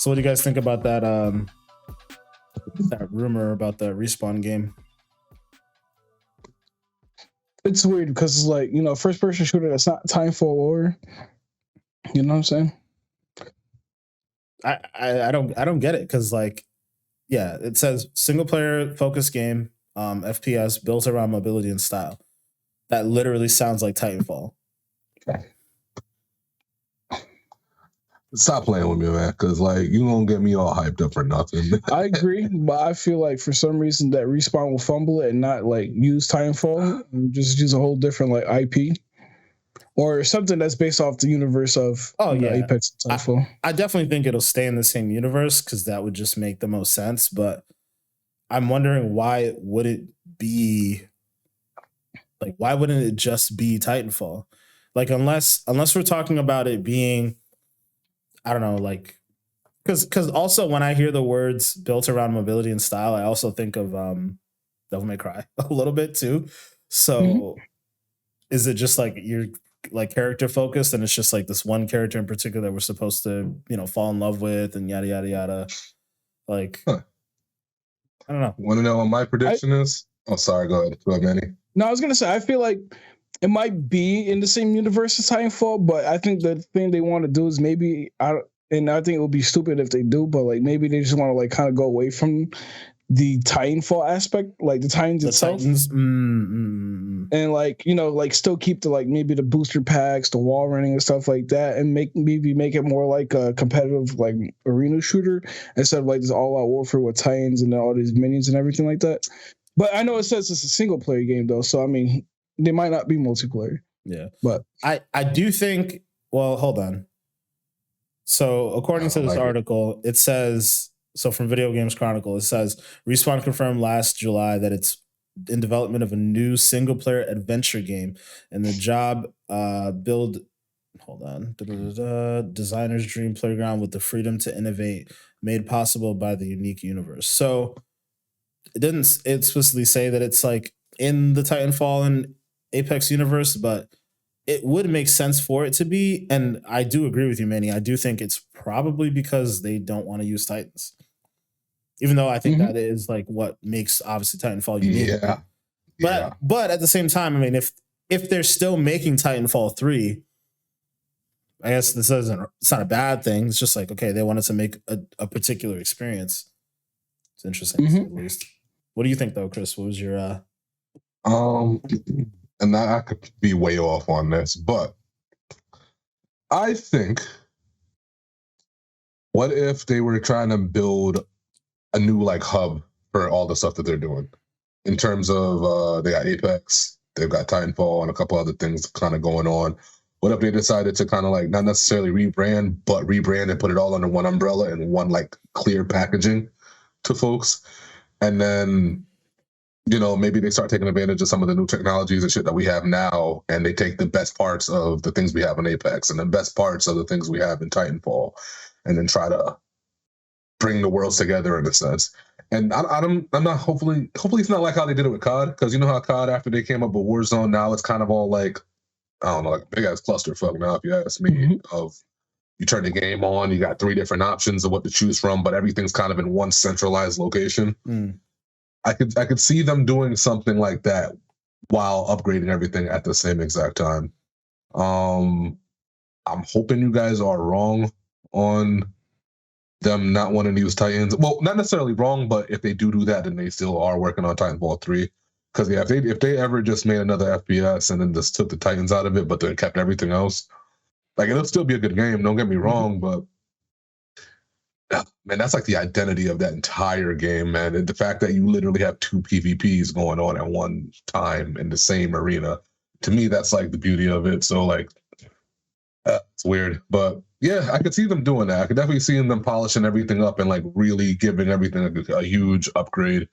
So what do you guys think about that that rumor about the Respawn game? It's weird because it's like, first person shooter that's not Titanfall or, you know what I'm saying? I don't get it because like, yeah, it says single player focused game, FPS built around mobility and style. That literally sounds like Titanfall. Stop playing with me, man, because like you gonna get me all hyped up for nothing. I agree, but I feel like for some reason that Respawn will fumble it and not like use Titanfall and just use a whole different like IP or something that's based off the universe of Apex and Titanfall. I definitely think it'll stay in the same universe because that would just make the most sense. But I'm wondering why would it be like why wouldn't it just be Titanfall? Like unless we're talking about it being, I don't know, like because also when I hear the words built around mobility and style, I also think of Devil May Cry a little bit too. So is it just like you're like character focused and it's just like this one character in particular that we're supposed to, fall in love with and yada yada yada? Like I don't know. Want to know what my prediction is? Oh, sorry, go ahead, Manny. No, I was gonna say I feel like it might be in the same universe as Titanfall, but I think the thing they want to do is maybe I think it would be stupid if they do, but like maybe they just want to like kind of go away from the Titanfall aspect, like the Titans itself, and like like still keep the like maybe the booster packs, the wall running and stuff like that, and make it more like a competitive like arena shooter instead of like this all out warfare with Titans and all these minions and everything like that. But I know it says it's a single player game though, so I mean they might not be multiplayer. Yeah, but I do think. Well, hold on. So according to this article, it says. So from Video Games Chronicle, it says Respawn confirmed last July that it's in development of a new single-player adventure game, and the job build. Hold on, designer's dream playground with the freedom to innovate, made possible by the unique universe. So it didn't explicitly say that it's like in the Titanfall and Apex universe, but it would make sense for it to be. And I do agree with you, Manny. I do think it's probably because they don't want to use Titans. Even though I think that is like what makes obviously Titanfall unique. Yeah. But at the same time, I mean, if they're still making Titanfall 3, I guess it's not a bad thing. It's just like, okay, they wanted to make a particular experience. It's interesting to say at least. What do you think though, Chris? What was your and I could be way off on this, but I think what if they were trying to build a new like hub for all the stuff that they're doing in terms of they got Apex, they've got Titanfall and a couple other things kind of going on. What if they decided to kind of like not necessarily rebrand, but rebrand and put it all under one umbrella and one like clear packaging to folks? And then, maybe they start taking advantage of some of the new technologies and shit that we have now, and they take the best parts of the things we have in Apex and the best parts of the things we have in Titanfall, and then try to bring the worlds together in a sense. And I'm not hopefully it's not like how they did it with COD, because you know how COD after they came up with Warzone, now it's kind of all like, I don't know, like big ass clusterfuck now, if you ask me. Of you turn the game on, you got 3 different options of what to choose from, but everything's kind of in one centralized location. I could see them doing something like that while upgrading everything at the same exact time. I'm hoping you guys are wrong on them not wanting to use Titans. Well, not necessarily wrong, but if they do that, then they still are working on Titanfall 3. Because yeah, if they ever just made another FPS and then just took the Titans out of it, but they kept everything else, like it'll still be a good game. Don't get me wrong, but man, that's like the identity of that entire game, man. And the fact that you literally have 2 PvPs going on at one time in the same arena, to me, that's like the beauty of it. So like, it's weird, but yeah, I could see them doing that. I could definitely see them polishing everything up and like really giving everything a huge upgrade,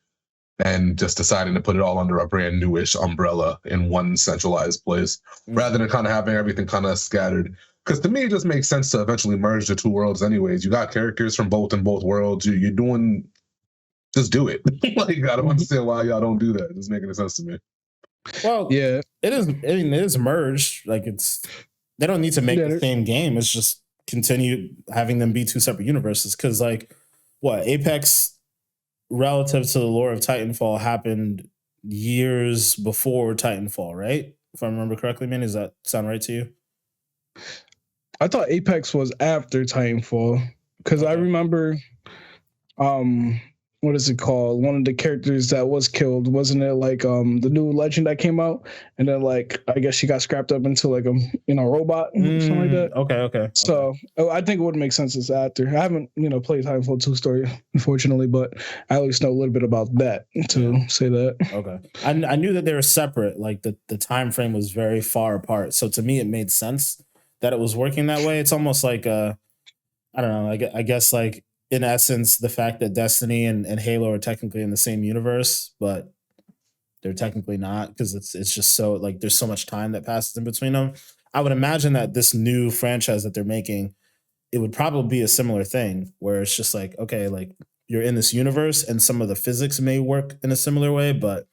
and just deciding to put it all under a brand newish umbrella in one centralized place, rather than kind of having everything kind of scattered. Because to me, it just makes sense to eventually merge the 2 worlds anyways. You got characters from both worlds. You're doing, just do it. Like, I don't understand why y'all don't do that. It doesn't make any sense to me. Well, yeah, it is. I mean, it is merged. Like they don't need to make the same game. It's just continue having them be two separate universes. Because like, what Apex relative to the lore of Titanfall happened years before Titanfall, right? If I remember correctly, man, does that sound right to you? I thought Apex was after Titanfall because I remember, what is it called? One of the characters that was killed, wasn't it like the new legend that came out, and then like I guess she got scrapped up into like a robot, something like that. Okay. So I think it would make sense as after. I haven't played Titanfall 2 story unfortunately, but I at least know a little bit about that to say that. Okay, I knew that they were separate. Like the time frame was very far apart, so to me it made sense that it was working that way. It's almost like I don't know. I guess like in essence, the fact that Destiny and Halo are technically in the same universe, but they're technically not because it's just so like there's so much time that passes in between them. I would imagine that this new franchise that they're making, it would probably be a similar thing where it's just like, okay, like you're in this universe and some of the physics may work in a similar way, but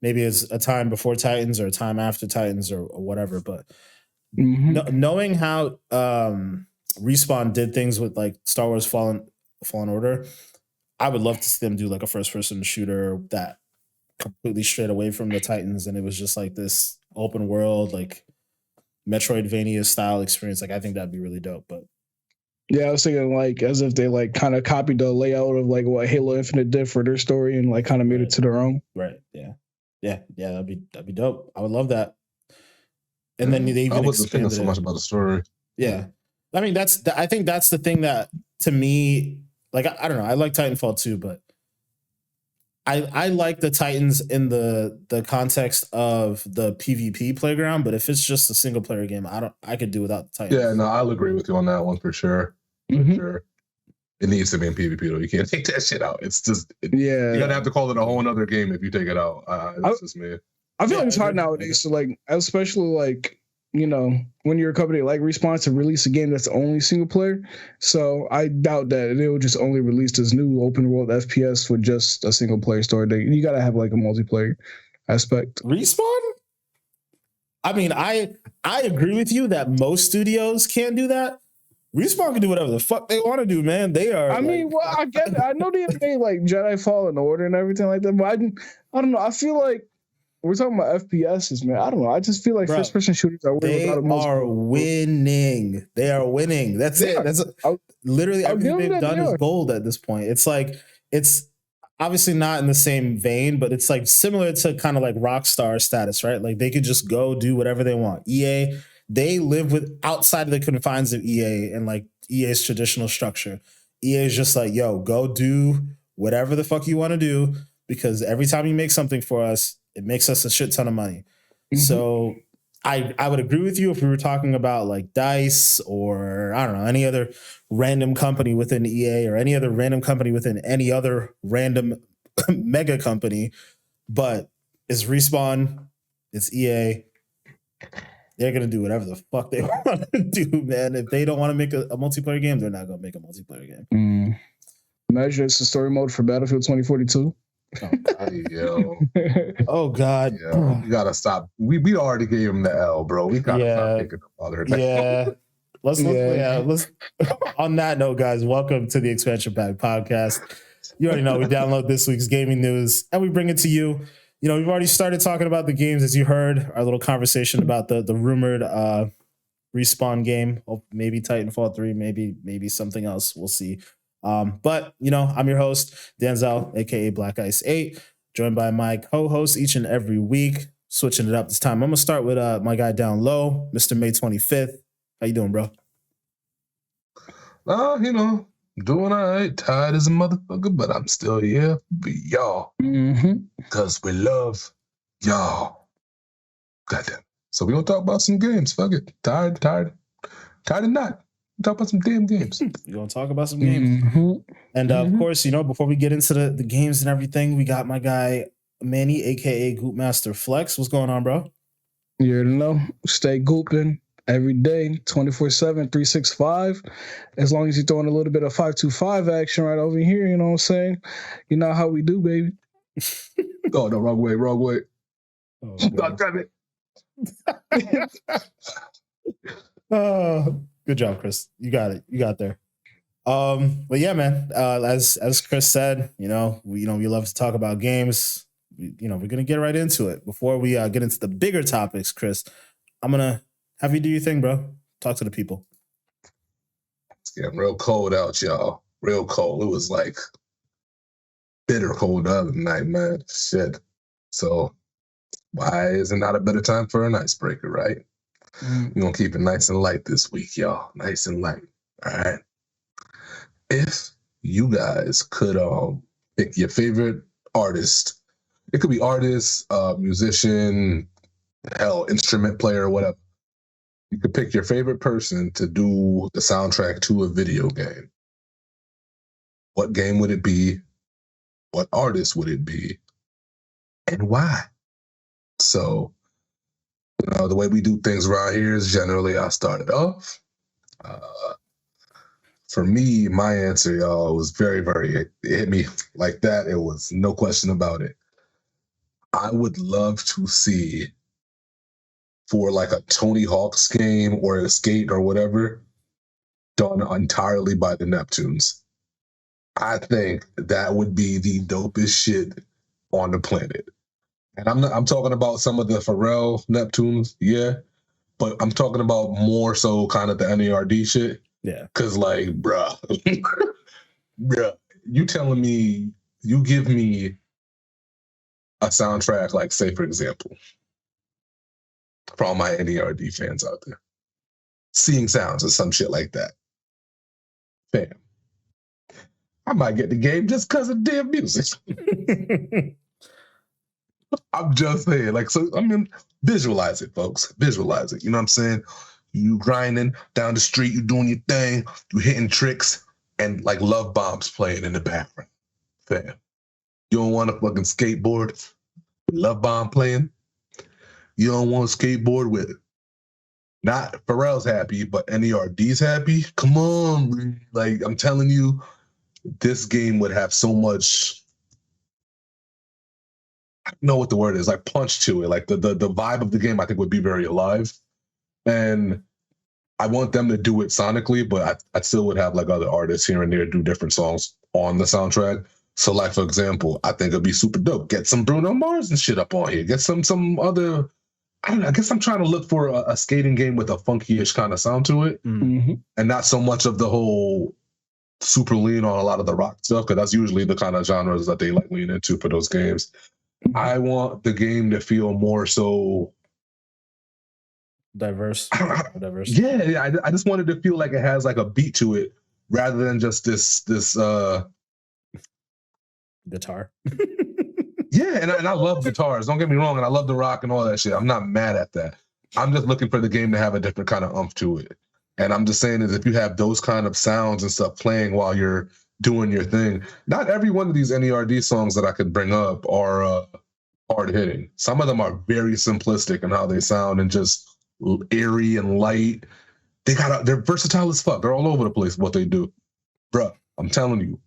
maybe it's a time before Titans or a time after Titans or whatever. But knowing how Respawn did things with like Star Wars Fallen Order, I would love to see them do like a first person shooter that completely straight away from the Titans, and it was just like this open world, like Metroidvania style experience. Like I think that'd be really dope. But yeah, I was thinking like as if they like kind of copied the layout of like what Halo Infinite did for their story and like kind of made it to their own. Right. Yeah. That'd be dope. I would love that. And then they even I wasn't thinking so much about the story. Yeah. I mean, I think that's the thing that to me, like, I don't know. I like Titanfall too, but I like the Titans in the context of the PvP playground. But if it's just a single player game, I could do without the Titans. Yeah, no, I'll agree with you on that one for sure. For sure. It needs to be in PvP though. You can't take that shit out. It's just you're gonna have to call it a whole other game if you take it out. That's just me. I feel like it's hard nowadays to like, especially like when you're a company like Respawn to release a game that's only single player. So I doubt that they will just only release this new open world FPS with just a single player story. You gotta have like a multiplayer aspect. Respawn? I mean, I agree with you that most studios can't do that. Respawn can do whatever the fuck they want to do, man. They are. I mean, well, I get it. I know they made like Jedi Fallen Order and everything like that, but I don't know. I feel like we're talking about FPSs, man. I don't know. I just feel like first-person shooters are winning. They are winning. They are winning. That's it. That's literally everything they've done is gold at this point. It's like it's obviously not in the same vein, but it's like similar to kind of like Rockstar status, right? Like they could just go do whatever they want. EA, they live with outside of the confines of EA and like EA's traditional structure. EA is just like, yo, go do whatever the fuck you want to do because every time you make something for us, it makes us a shit ton of money. So I would agree with you if we were talking about like DICE or I don't know, any other random company within EA or any other random company within any other random mega company. But it's Respawn, it's EA. They're going to do whatever the fuck they want to do, man. If they don't want to make a multiplayer game, they're not going to make a multiplayer game. Imagine it's the story mode for Battlefield 2042. Oh God! Yo, you gotta stop. We already gave him the L, bro. We gotta stop thinking about it. Yeah. Let's. On that note, guys, welcome to the Expansion Pack podcast. You already know we download this week's gaming news and we bring it to you. We've already started talking about the games, as you heard. Our little conversation about the rumored Respawn game. Maybe Titanfall 3, maybe something else. We'll see. But I'm your host, Denzel, aka Black Ice 8, joined by my co-hosts each and every week, switching it up this time. I'm gonna start with my guy down low, Mr. May 25th. How you doing, bro? Doing all right. Tired as a motherfucker, but I'm still here for y'all. Because we love y'all. Goddamn. So we gonna talk about some games. Fuck it. Tired or not. Talk about some damn games. We're going to talk about some games. And of course, before we get into the games and everything, we got my guy, Manny, a.k.a. Goopmaster Flex. What's going on, bro? You already know. Stay gooping every day, 24/7, 365. As long as you're throwing a little bit of 525 action right over here, you know what I'm saying? You know how we do, baby. Oh, no, wrong way. Oh, God damn it. Good job, Chris. You got it. You got there. But yeah, man. As Chris said, we love to talk about games. We're gonna get right into it. Before we get into the bigger topics, Chris, I'm gonna have you do your thing, bro. Talk to the people. It's getting real cold out, y'all. Real cold. It was like bitter cold the other night, man. Shit. So why is it not a better time for an icebreaker, right? We're gonna keep it nice and light this week, y'all. Nice and light. All right. If you guys could pick your favorite artist, it could be artist, musician, hell, instrument player, whatever. You could pick your favorite person to do the soundtrack to a video game. What game would it be? What artist would it be? And why? So, the way we do things around here is generally I start it off. For me, my answer, y'all, was very, very, it hit me like that. It was no question about it. I would love to see for like a Tony Hawk's game or a skate or whatever done entirely by the Neptunes. I think that would be the dopest shit on the planet. And I'm talking about some of the Pharrell Neptunes, yeah, but I'm talking about more so kind of the NERD shit. Yeah. Cause like, bruh, you telling me, you give me a soundtrack, like say, for example, for all my NERD fans out there, Seeing Sounds or some shit like that. Fam, I might get the game just because of damn music. I'm just saying, like, so, I mean, visualize it, folks. Visualize it. You know what I'm saying? You grinding down the street, you doing your thing, you hitting tricks, and like Love Bombs playing in the background. Fam, you don't want to fucking skateboard with Love Bomb playing? You don't want to skateboard with it. Not Pharrell's happy, but NERD's happy? Come on, man. Like, I'm telling you, this game would have so much, I don't know what the word is, like punch to it. Like the vibe of the game, I think, would be very alive. And I want them to do it sonically, but I still would have like other artists here and there do different songs on the soundtrack. So like, for example, I think it'd be super dope. Get some Bruno Mars and shit up on here. Get some other, I don't know, I guess I'm trying to look for a skating game with a funky-ish kind of sound to it. Mm-hmm. And not so much of the whole super lean on a lot of the rock stuff, because that's usually the kind of genres that they like lean into for those games. I want the game to feel more so diverse. Yeah, I just wanted to feel like it has like a beat to it rather than just this guitar. Yeah, and I love guitars. Don't get me wrong, and I love the rock and all that shit. I'm not mad at that. I'm just looking for the game to have a different kind of oomph to it. And I'm just saying is if you have those kind of sounds and stuff playing while you're doing your thing, not every one of these NERD songs that I could bring up are hard hitting. Some of them are very simplistic in how they sound and just airy and light. They're versatile as fuck. They're all over the place what they do. Bruh, I'm telling you,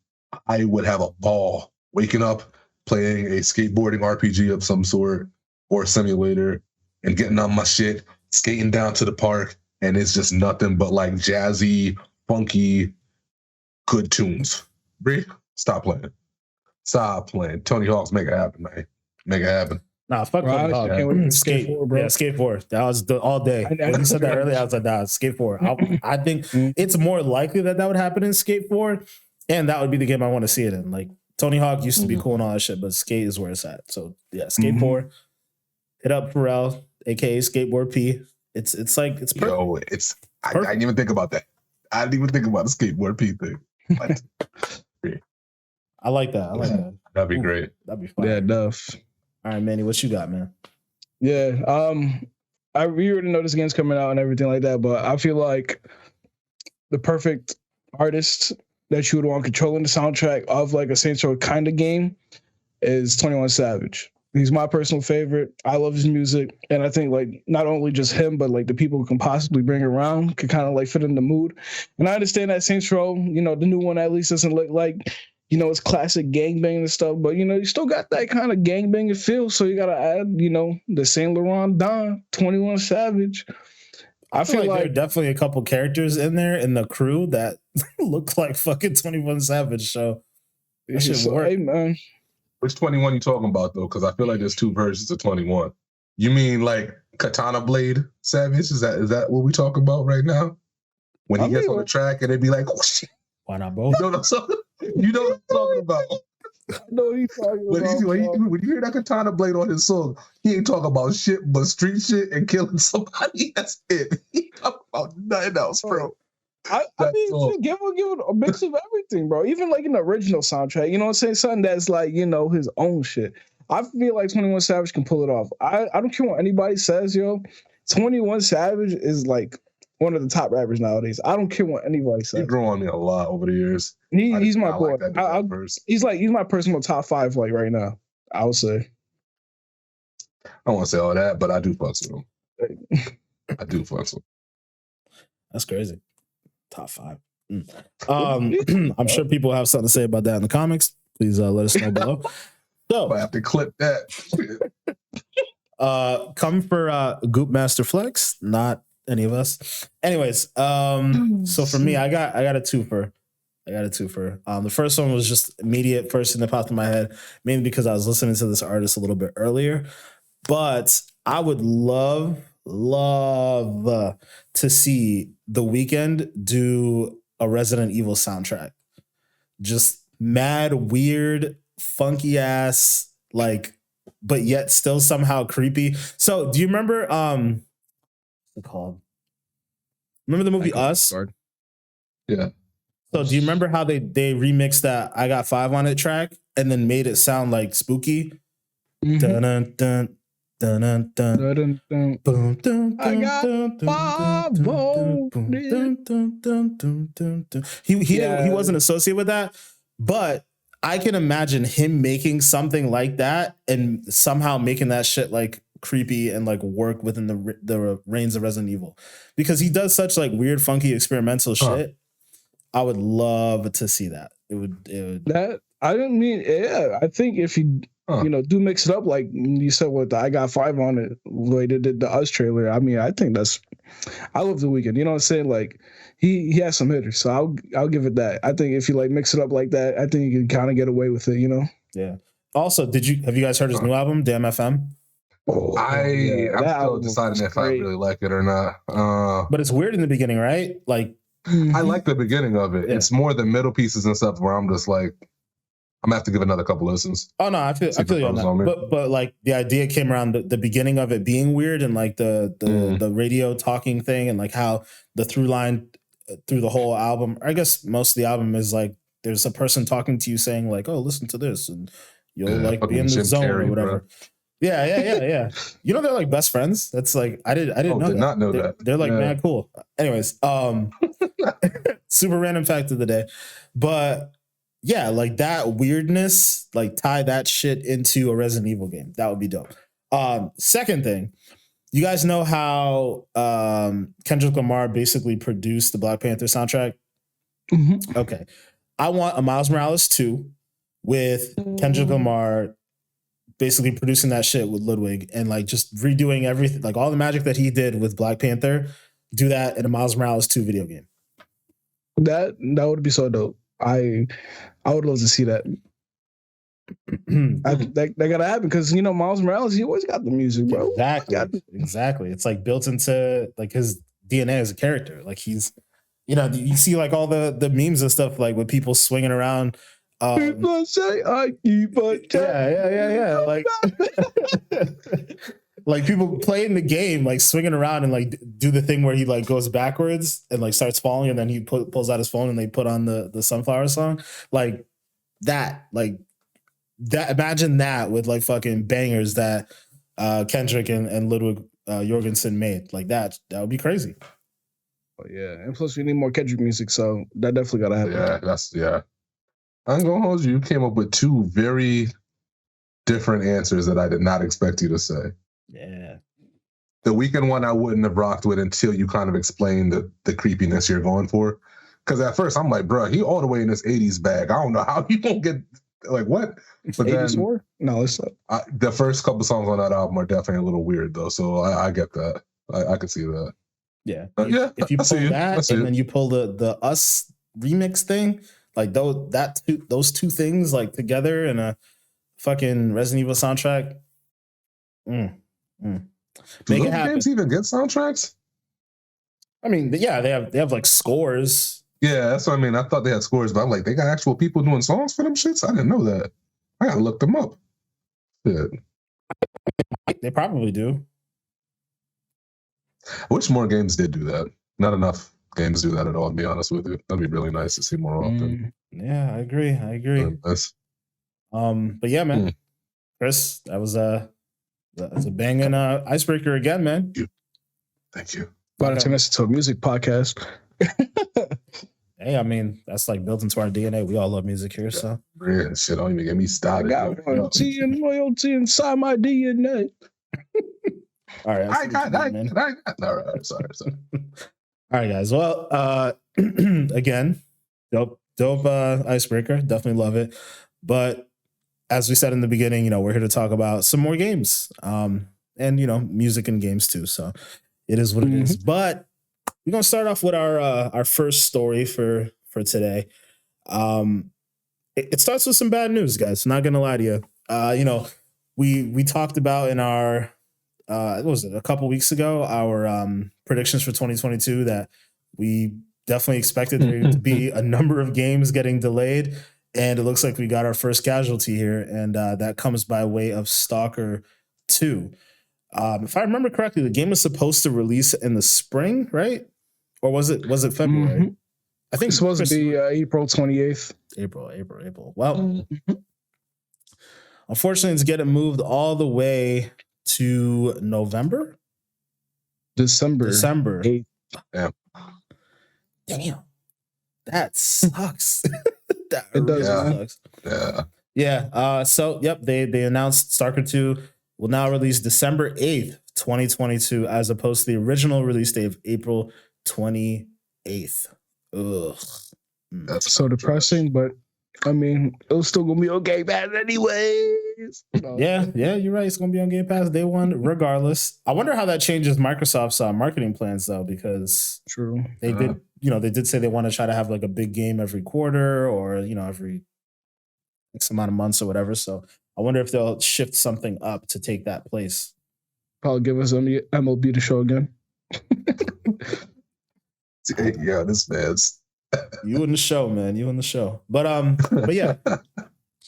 I would have a ball waking up, playing a skateboarding RPG of some sort or a simulator and getting on my shit, skating down to the park, and it's just nothing but like jazzy, funky, good tunes. Bree, stop playing. Stop playing. Tony Hawk's make it happen, man. Make it happen. Nah, fuck Tony Hawk. Skate 4, bro. Yeah, Skate 4. That was all day. When you said that earlier, I was like, nah, Skate 4. I think it's more likely that would happen in Skate 4, and that would be the game I want to see it in. Like, Tony Hawk used to be cool and all that shit, but Skate is where it's at. So, yeah, Skate 4. Hit up Pharrell, a.k.a. Skateboard P. It's perfect. Yo, I didn't even think about that. I didn't even think about the Skateboard P thing. I like that. That'd be great. That'd be fun. Yeah, enough. All right, Manny, what you got, man? Yeah, we already know this game's coming out and everything like that, but I feel like the perfect artist that you would want controlling the soundtrack of like a Saints Row kind of game is 21 Savage. He's my personal favorite. I love his music, and I think like not only just him, but like the people who can possibly bring around could kind of like fit in the mood. And I understand that Saints Row, the new one at least doesn't look like, it's classic gangbang and stuff, but you still got that kind of gangbanging feel. So you gotta add, the Saint Laurent Don, 21 Savage. I feel like there are definitely a couple characters in there in the crew that look like fucking 21 Savage. So that should work. Hey, man. Which 21 you talking about though? Because I feel like there's two versions of 21. You mean like Katana Blade Savage? Is that what we talking about right now? When he gets on the track and it'd be like, oh shit. Why not both? You know what I'm talking about. I know he's talking about. When you hear that Katana Blade on his song, he ain't talking about shit but street shit and killing somebody. That's it. He talking about nothing else, bro. I mean, give it a mix of everything, bro. Even like in the original soundtrack, you know what I'm saying? Something that's like, you know, his own shit. I feel like 21 Savage can pull it off. I don't care what anybody says, yo. 21 Savage is like one of the top rappers nowadays. I don't care what anybody says. He grew on me a lot over the years. He's my boy. Like he's my personal top 5 like right now, I would say. I don't want to say all that, but I do fuck with him. I do fuck with him. That's crazy. Top 5. I'm sure people have something to say about that in the comics. Please let us know below. So I have to clip that. Come for Goop Master Flex, not any of us. Anyways, so for me, I got a twofer. The first one was just immediate first thing that popped in my head, mainly because I was listening to this artist a little bit earlier. But I would love to see The Weeknd do a Resident Evil soundtrack. Just mad, weird, funky ass, like, but yet still somehow creepy. So do you remember what's it called? Remember the movie Us? Yeah. So do you remember how they remixed that I Got 5 on It track and then made it sound like spooky? Mm-hmm. Dun, dun, dun. Dun, dun, dun. Dun, dun, dun. Boom, dun, I got dun, dun, 5 dun, on dun, it. dun, dun, dun, dun, dun, dun. He wasn't associated with that, but I can imagine him making something like that and somehow making that shit like creepy and like work within the reigns of Resident Evil, because he does such like weird, funky, experimental shit. I would love to see that. It would that. I didn't mean, yeah. I think if you do mix it up like you said with the I Got 5 on It, like they did the Us trailer. I mean, I think I love The Weeknd. You know what I'm saying? Like he has some hitters, so I'll give it that. I think if you like mix it up like that, I think you can kind of get away with it. You know? Yeah. Also, have you guys heard his new album, Damn FM? I'm still deciding if I really like it or not. But it's weird in the beginning, right? Like, I like the beginning of it. Yeah. It's more the middle pieces and stuff where I'm just like, I'm gonna have to give another couple listens. Oh no, I feel you on that. But like the idea came around the beginning of it being weird and like the radio talking thing and like how the through line through the whole album, I guess most of the album is like there's a person talking to you saying like, oh, listen to this and you'll like be in the zone or whatever. Bro. Yeah. You know they're like best friends. That's like I didn't know that. They're like mad cool. Anyways, super random fact of the day, but yeah, like that weirdness, like tie that shit into a Resident Evil game. That would be dope. Second thing, you guys know how Kendrick Lamar basically produced the Black Panther soundtrack? Mm-hmm. Okay. I want a Miles Morales 2 with Kendrick Lamar basically producing that shit with Ludwig and like just redoing everything, like all the magic that he did with Black Panther, do that in a Miles Morales 2 video game. That would be so dope. I would love to see that. That gotta happen because Miles Morales, he always got the music, bro. Exactly. It's like built into like his DNA as a character. Like he's, you see like all the memes and stuff like with people swinging around. People say I keep a yeah. Like people playing the game, like swinging around and like do the thing where he like goes backwards and like starts falling and then he pulls out his phone and they put on the Sunflower song. Like that. Imagine that with like fucking bangers that Kendrick and Ludwig Jorgensen made. Like that would be crazy. Oh yeah, and plus we need more Kendrick music, so that definitely gotta happen. Yeah. I'm gonna hold you. You came up with two very different answers that I did not expect you to say. Yeah. The Weeknd one I wouldn't have rocked with until you kind of explained the creepiness you're going for. Because at first I'm like, bro, he all the way in this 80s bag. I don't know how you don't get like what. But 84? No, it's the first couple songs on that album are definitely a little weird though. So I get that. I can see that. Yeah. Yeah, If you I see pull it. I that see and it. then you pull the Us remix thing, like those two things like together in a fucking Resident Evil soundtrack. Mm, mm. Do Make it those happen. games even get soundtracks? I mean, yeah, they have like scores. Yeah, that's what I mean. I thought they had scores, but I'm like, they got actual people doing songs for them shits? I didn't know that. I gotta look them up. Shit. They probably do. I wish more games did do that. Not enough games do that at all, to be honest with you. That'd be really nice to see more often. Yeah, I agree. Nice. But yeah, man. Chris, that's a banging icebreaker again, man. Thank you. About to turn this into a music podcast. Hey, I mean, that's like built into our DNA. We all love music here, so. Yeah, shit, don't even get me started. I got loyalty inside my DNA. All right. I got. All right, sorry. All right, guys. Well, again, dope icebreaker. Definitely love it. But as we said in the beginning, you know, we're here to talk about some more games, and you know, music and games too. So it is what it is. But we're gonna start off with our first story for today. It starts with some bad news, guys. Not gonna lie to you. You know, we talked about in our what was it, a couple weeks ago, our predictions for 2022 that we definitely expected there to be a number of games getting delayed, and it looks like we got our first casualty here, and that comes by way of Stalker 2. If I remember correctly, the game was supposed to release in the spring, right? Or was it February? I think it's supposed to be April 28th. April. Well, unfortunately, it's getting moved all the way to November? December 8th. Yeah. Damn. That sucks. That it really does. sucks. Yeah. So, yep, they announced Stalker 2 will now release December 8th, 2022, as opposed to the original release date of April 28th. Ugh. That's so depressing, but I mean, it was still gonna be on Game Pass anyways. Yeah, you're right. It's gonna be on Game Pass day one, regardless. I wonder how that changes Microsoft's marketing plans, though, because they did say they want to try to have like a big game every quarter, or you know, every X amount of months or whatever. So I wonder if they'll shift something up to take that place. Probably give us MLB to show again. Yeah, this man's. You in the show, man. You in the show. But yeah,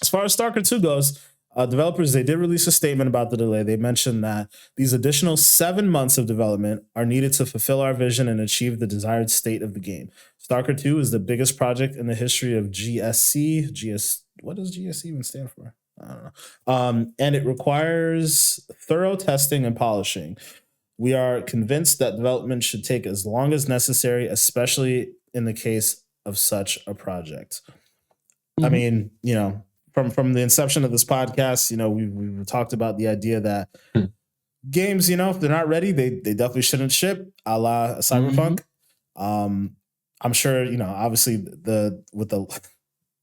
as far as Stalker 2 goes, developers, they did release a statement about the delay. They mentioned that these additional 7 months of development are needed to fulfill our vision and achieve the desired state of the game. Stalker 2 is the biggest project in the history of GSC. What does GSC even stand for? I don't know. And it requires thorough testing and polishing. We are convinced that development should take as long as necessary, especially in the case of such a project. I mean, you know, from the inception of this podcast, you know, we've talked about the idea that games, you know, if they're not ready, they definitely shouldn't ship, a la Cyberpunk. I'm sure, you know, obviously with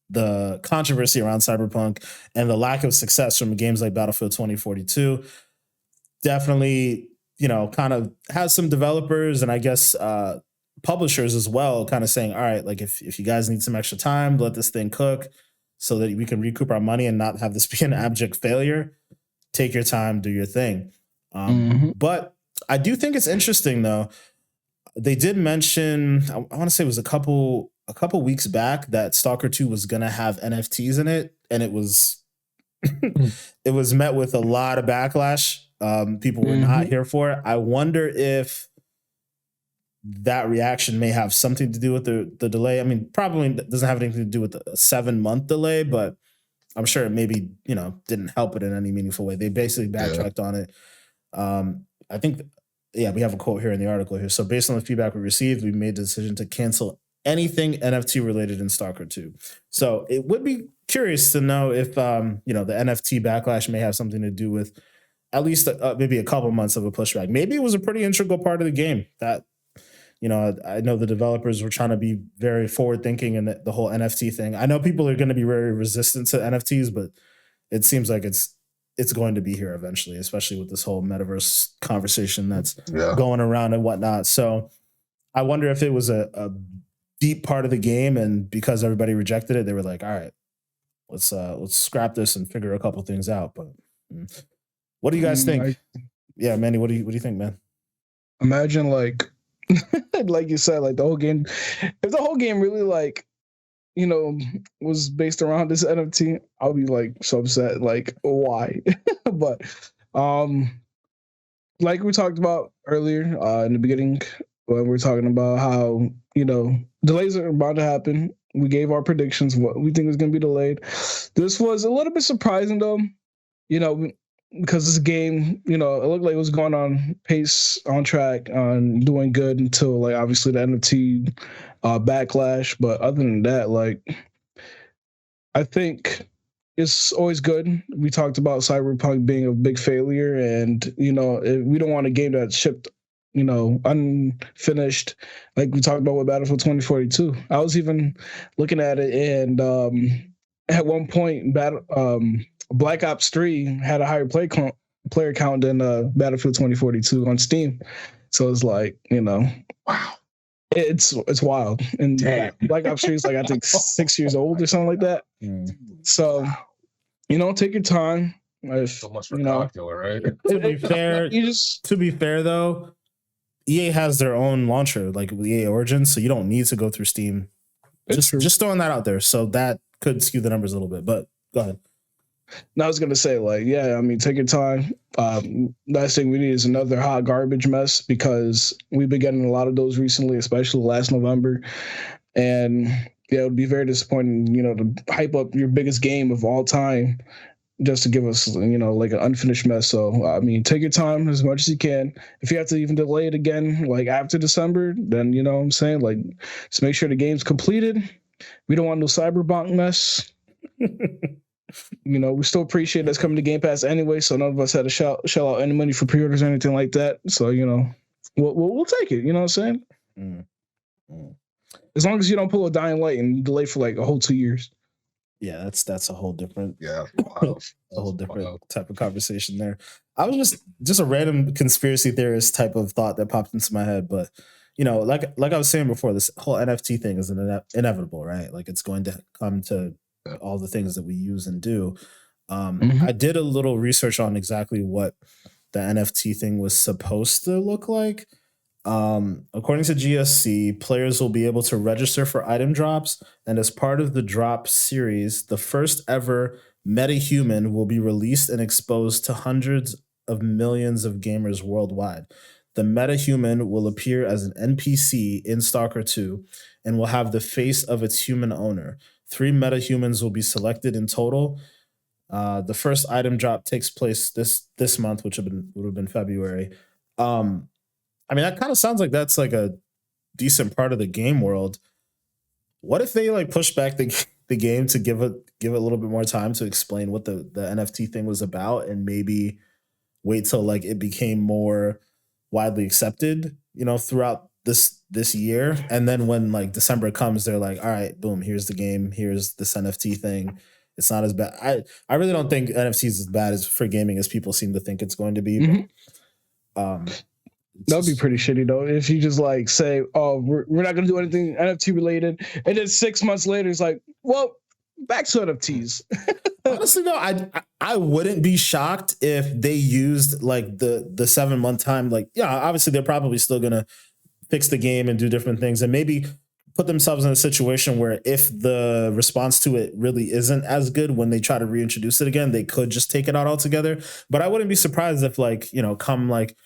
the controversy around Cyberpunk and the lack of success from games like Battlefield 2042, definitely, you know, kind of has some developers and I guess publishers as well kind of saying, all right, like if you guys need some extra time, let this thing cook so that we can recoup our money and not have this be an abject failure. Take your time, do your thing. But I do think it's interesting though. They did mention, I want to say it was a couple weeks back, that Stalker 2 was going to have NFTs in it. And it was, it was met with a lot of backlash. People were not here for it. I wonder if that reaction may have something to do with the delay. I mean, probably doesn't have anything to do with a 7-month delay, but I'm sure it maybe, you know, didn't help it in any meaningful way. They basically backtracked on it. I think, we have a quote here in the article here. So based on the feedback we received, we made the decision to cancel anything NFT related in Stalker 2. So it would be curious to know if, you know, the NFT backlash may have something to do with at least maybe a couple months of a pushback. Maybe it was a pretty integral part of the game that, you know, I know the developers were trying to be very forward thinking in the whole NFT thing. I know people are going to be very resistant to NFTs, but it seems like it's going to be here eventually, especially with this whole metaverse conversation that's going around and whatnot. So I wonder if it was a deep part of the game, and because everybody rejected it, they were like, all right, let's scrap this and figure a couple things out. But what do you guys think? Yeah, Manny, what do you think, man? Imagine like like you said, like the whole game, if the whole game really like, you know, was based around this NFT, I'll be like so upset. Like, why? But like we talked about earlier in the beginning, when we were talking about how, you know, delays are about to happen. We gave our predictions, what we think is going to be delayed. This was a little bit surprising, though, you know, because this game, you know, it looked like it was going on pace, on track, on doing good until, like, obviously the NFT backlash. But other than that, like, I think it's always good. We talked about Cyberpunk being a big failure, and you know we don't want a game that's shipped, you know, unfinished. Like we talked about with Battlefield 2042. I was even looking at it, and at one point, Black Ops 3 had a higher player count than Battlefield 2042 on Steam. So it's like, you know, Wow. It's wild. And Black Ops 3 is like, I think 6 years old or something like that. So, you know, take your time. So much for calculator, right? To be fair though, EA has their own launcher, like EA Origins, so you don't need to go through Steam. Just throwing that out there. So that could skew the numbers a little bit, but go ahead. No, I was gonna say, like, yeah, I mean, take your time. Last thing we need is another hot garbage mess, because we've been getting a lot of those recently, especially last November. And yeah, it would be very disappointing, you know, to hype up your biggest game of all time just to give us, you know, like an unfinished mess. So I mean, take your time as much as you can. If you have to even delay it again, like after December, then you know what I'm saying, like, just make sure the game's completed. We don't want no cyberpunk mess. You know, we still appreciate that's coming to Game Pass anyway, so none of us had to shell out any money for pre-orders or anything like that. So, you know, we'll take it. You know what I'm saying? As long as you don't pull a Dying Light and delay for like a whole 2 years. Yeah, that's a whole different a whole different type of conversation there. I was just a random conspiracy theorist type of thought that popped into my head, but you know, like I was saying before, this whole NFT thing is inevitable, right? Like it's going to come to all the things that we use and do. I did a little research on exactly what the NFT thing was supposed to look like. According to GSC, players will be able to register for item drops, and as part of the drop series, the first ever metahuman will be released and exposed to hundreds of millions of gamers worldwide. The metahuman will appear as an NPC in Stalker 2 and will have the face of its human owner. 3 metahumans will be selected in total. The first item drop takes place this month, which would have been February. I mean, that kind of sounds like that's like a decent part of the game world. What if they like push back the game to give it a little bit more time to explain what the NFT thing was about, and maybe wait till like it became more widely accepted, you know, throughout this year, and then when like December comes, they're like, all right, boom, here's the game, here's this NFT thing. It's not as bad. I really don't think NFTs is as bad as for gaming as people seem to think it's going to be. But, that would be pretty shitty though, if you just like say, oh, we're not gonna do anything NFT related, and then 6 months later it's like, well, back to NFTs. Honestly though, I wouldn't be shocked if they used like the 7-month time. Like, yeah, obviously they're probably still gonna fix the game and do different things, and maybe put themselves in a situation where if the response to it really isn't as good when they try to reintroduce it again, they could just take it out altogether. But I wouldn't be surprised if, like, you know, come like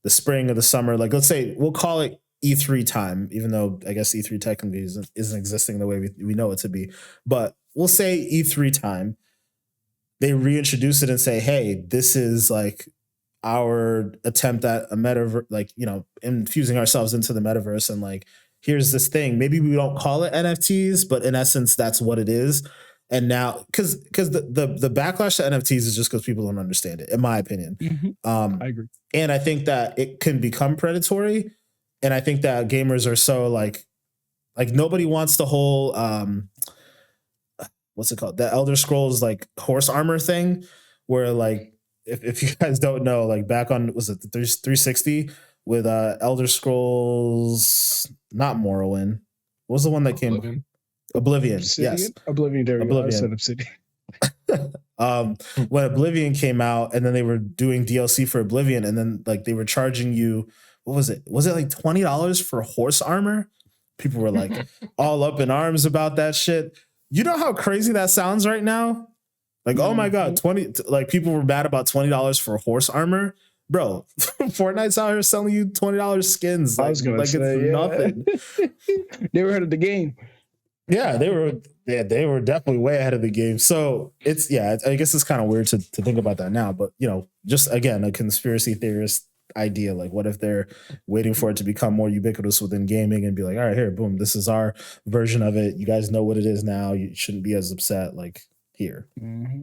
the spring or the summer, like let's say we'll call it E3 time, even though I guess E3 technically isn't existing the way we know it to be. But we'll say E3 time, they reintroduce it and say, hey, this is like our attempt at a metaverse, like, you know, infusing ourselves into the metaverse, and like, here's this thing. Maybe we don't call it NFTs, but in essence, that's what it is. And now, because the backlash to NFTs is just because people don't understand it, in my opinion. I agree. And I think that it can become predatory. And I think that gamers are so like nobody wants the whole what's it called? The Elder Scrolls like horse armor thing, where like if you guys don't know, like back on, was it the 360, with Elder Scrolls, not Morrowind. What was the one that came? Oblivion. Obsidian? Yes. Oblivion. There we go. I said Obsidian. When Oblivion came out, and then they were doing DLC for Oblivion, and then like they were charging you, what was it? Was it like $20 for horse armor? People were like all up in arms about that shit. You know how crazy that sounds right now? Like, oh my God, 20, like people were mad about $20 for horse armor. Bro, Fortnite's out here selling you $20 skins. Like, I was gonna say, it's nothing. They were ahead of the game. Yeah, they were definitely way ahead of the game. So it's, I guess it's kind of weird to think about that now. But, you know, just again, a conspiracy theorist idea. Like, what if they're waiting for it to become more ubiquitous within gaming and be like, all right, here, boom, this is our version of it. You guys know what it is now. You shouldn't be as upset. Like, here. Mm-hmm.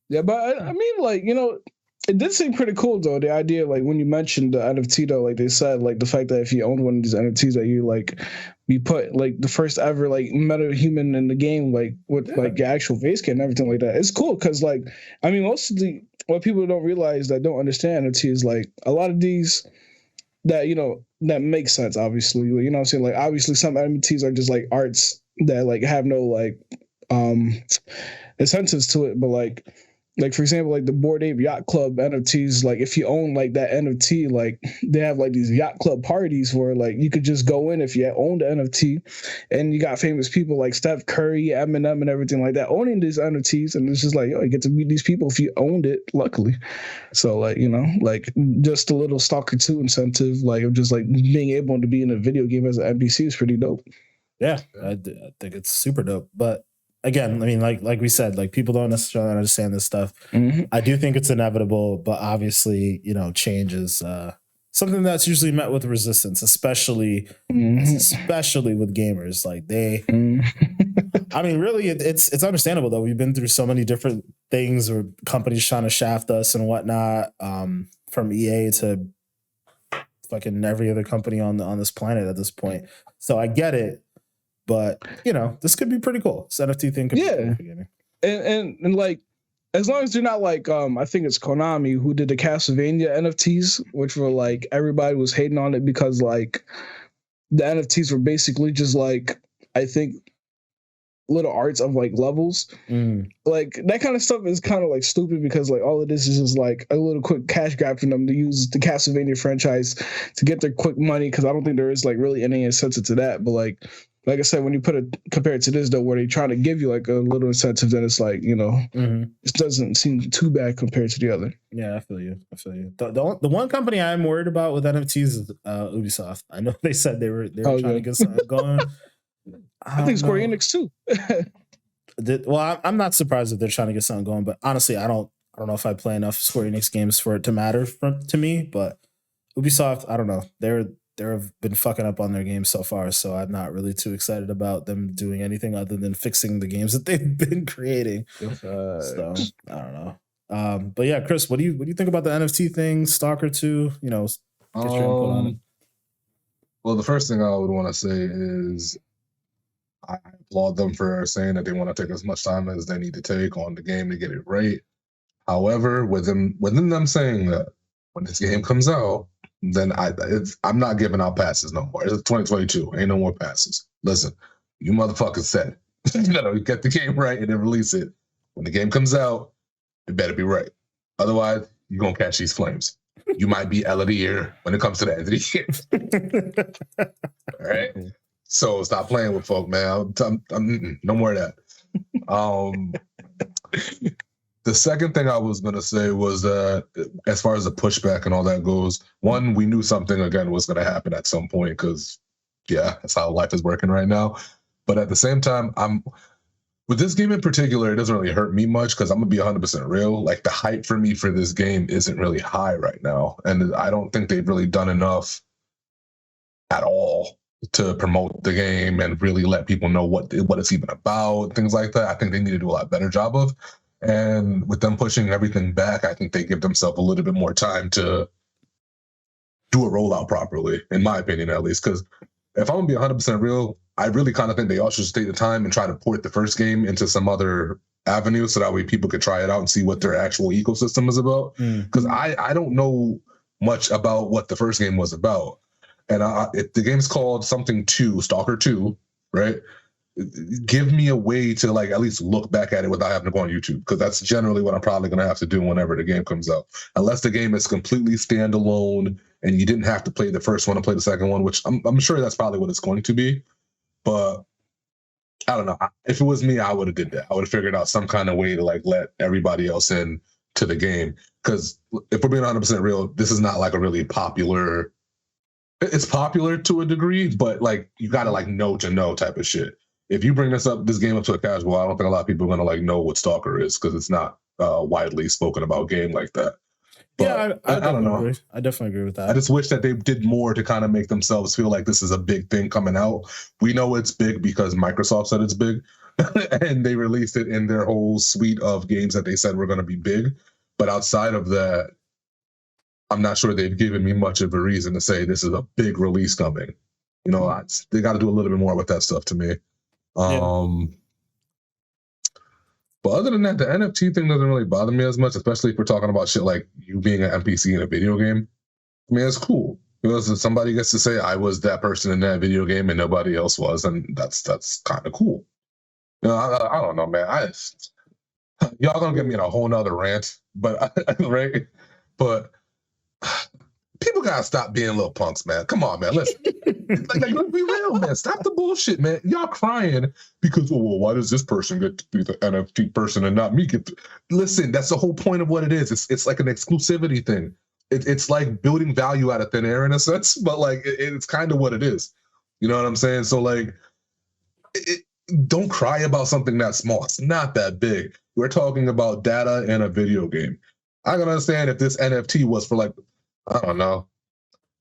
Yeah, but I mean, like, you know, it did seem pretty cool though. The idea, like when you mentioned the NFT though, like they said, like the fact that if you own one of these NFTs, that you like be put like the first ever like meta human in the game, like with like your actual face scan and everything like that. It's cool because like I mean, most of the what people don't realize that don't understand NFTs, like a lot of these that you know that makes sense. Obviously, you know what I'm saying. Like obviously, some NFTs are just like arts that like have no like incentives to it, but like for example, like the Bored Ape Yacht Club NFTs, like if you own like that NFT, like they have like these yacht club parties where like you could just go in if you own the NFT, and you got famous people like Steph Curry, Eminem, and everything like that owning these NFTs, and it's just like, yo, you get to meet these people if you owned it, luckily. So like, you know, like just a little Stalker 2 incentive, like of just like being able to be in a video game as an NPC is pretty dope. Yeah, I think it's super dope, but again, I mean, like we said, like people don't necessarily understand this stuff. Mm-hmm. I do think it's inevitable, but obviously, you know, change is something that's usually met with resistance, especially with gamers. Like they, I mean, really, it's understandable though. We've been through so many different things, or companies trying to shaft us and whatnot, from EA to fucking every other company on this planet at this point. So I get it. But you know, this could be pretty cool. This NFT thing could be cool. And like, as long as they're not like, I think it's Konami who did the Castlevania NFTs, which were like everybody was hating on it because like the NFTs were basically just like, I think, little arts of like levels. Like that kind of stuff is kind of like stupid because like all of this is just like a little quick cash grab for them to use the Castlevania franchise to get their quick money, because I don't think there is like really any incentive to that. But like I said, when you compare it to this though, where they're trying to give you like a little incentive, then it's like, you know, it doesn't seem too bad compared to the other. Yeah, I feel you. The one company I'm worried about with NFTs is Ubisoft. I know they said they were trying to get something going. I think Square Enix too. Well, I'm not surprised if they're trying to get something going, but honestly, I don't know if I play enough Square Enix games for it to matter to me. But Ubisoft, I don't know. They've been fucking up on their games so far, so I'm not really too excited about them doing anything other than fixing the games that they've been creating. So I don't know. But yeah, Chris, what do you think about the NFT thing, Stalker 2? You know, get your input on it. Well, the first thing I would want to say is I applaud them for saying that they want to take as much time as they need to take on the game to get it right. However, within them saying that when this game comes out, then I'm not giving out passes no more. It's 2022. Ain't no more passes. Listen, you motherfuckers said you know, get the game right and then release it. When the game comes out, it better be right. Otherwise, you're going to catch these flames. You might be L of the year when it comes to the end of the year. All right? So stop playing with folk, man. I'm no more of that. The second thing I was going to say was that as far as the pushback and all that goes, one, we knew something, again, was going to happen at some point because, yeah, that's how life is working right now. But at the same time, with this game in particular, it doesn't really hurt me much because I'm going to be 100% real. Like, the hype for me for this game isn't really high right now. And I don't think they've really done enough at all to promote the game and really let people know what it's even about, things like that. I think they need to do a lot better job of. And with them pushing everything back, I think they give themselves a little bit more time to do a rollout properly, in my opinion, at least. Because if I'm going to be 100% real, I really kind of think they all should take the time and try to port the first game into some other avenue so that way people could try it out and see what their actual ecosystem is about. Because I don't know much about what the first game was about. And if the game's called something 2, Stalker 2, right? Give me a way to like at least look back at it without having to go on YouTube, because that's generally what I'm probably going to have to do whenever the game comes out. Unless the game is completely standalone and you didn't have to play the first one and play the second one, which I'm sure that's probably what it's going to be. But I don't know. If it was me, I would have did that. I would have figured out some kind of way to like let everybody else in to the game. Because if we're being 100% real, this is not like a really popular. It's popular to a degree, but like you got to like know to know type of shit. If you bring this game up to a casual, I don't think a lot of people are gonna like know what Stalker is, because it's not widely spoken about game like that. But yeah, I don't know. Agree. I definitely agree with that. I just wish that they did more to kind of make themselves feel like this is a big thing coming out. We know it's big because Microsoft said it's big, and they released it in their whole suite of games that they said were going to be big. But outside of that, I'm not sure they've given me much of a reason to say this is a big release coming. You know, they got to do a little bit more with that stuff to me. But other than that, the NFT thing doesn't really bother me as much, especially if we're talking about shit like you being an NPC in a video game. I mean, it's cool because somebody gets to say I was that person in that video game and nobody else was, and that's kind of cool. You know, I don't know, man. Y'all gonna get me in a whole nother rant, but right? But people gotta stop being little punks, man. Come on, man. Listen, like let's be real, man. Stop the bullshit, man. Y'all crying because, well, why does this person get to be the NFT person and not me? Listen, that's the whole point of what it is. It's like an exclusivity thing. It's like building value out of thin air in a sense, but like it's kind of what it is. You know what I'm saying? So like, don't cry about something that small. It's not that big. We're talking about data in a video game. I can understand if this NFT was for like, I don't know,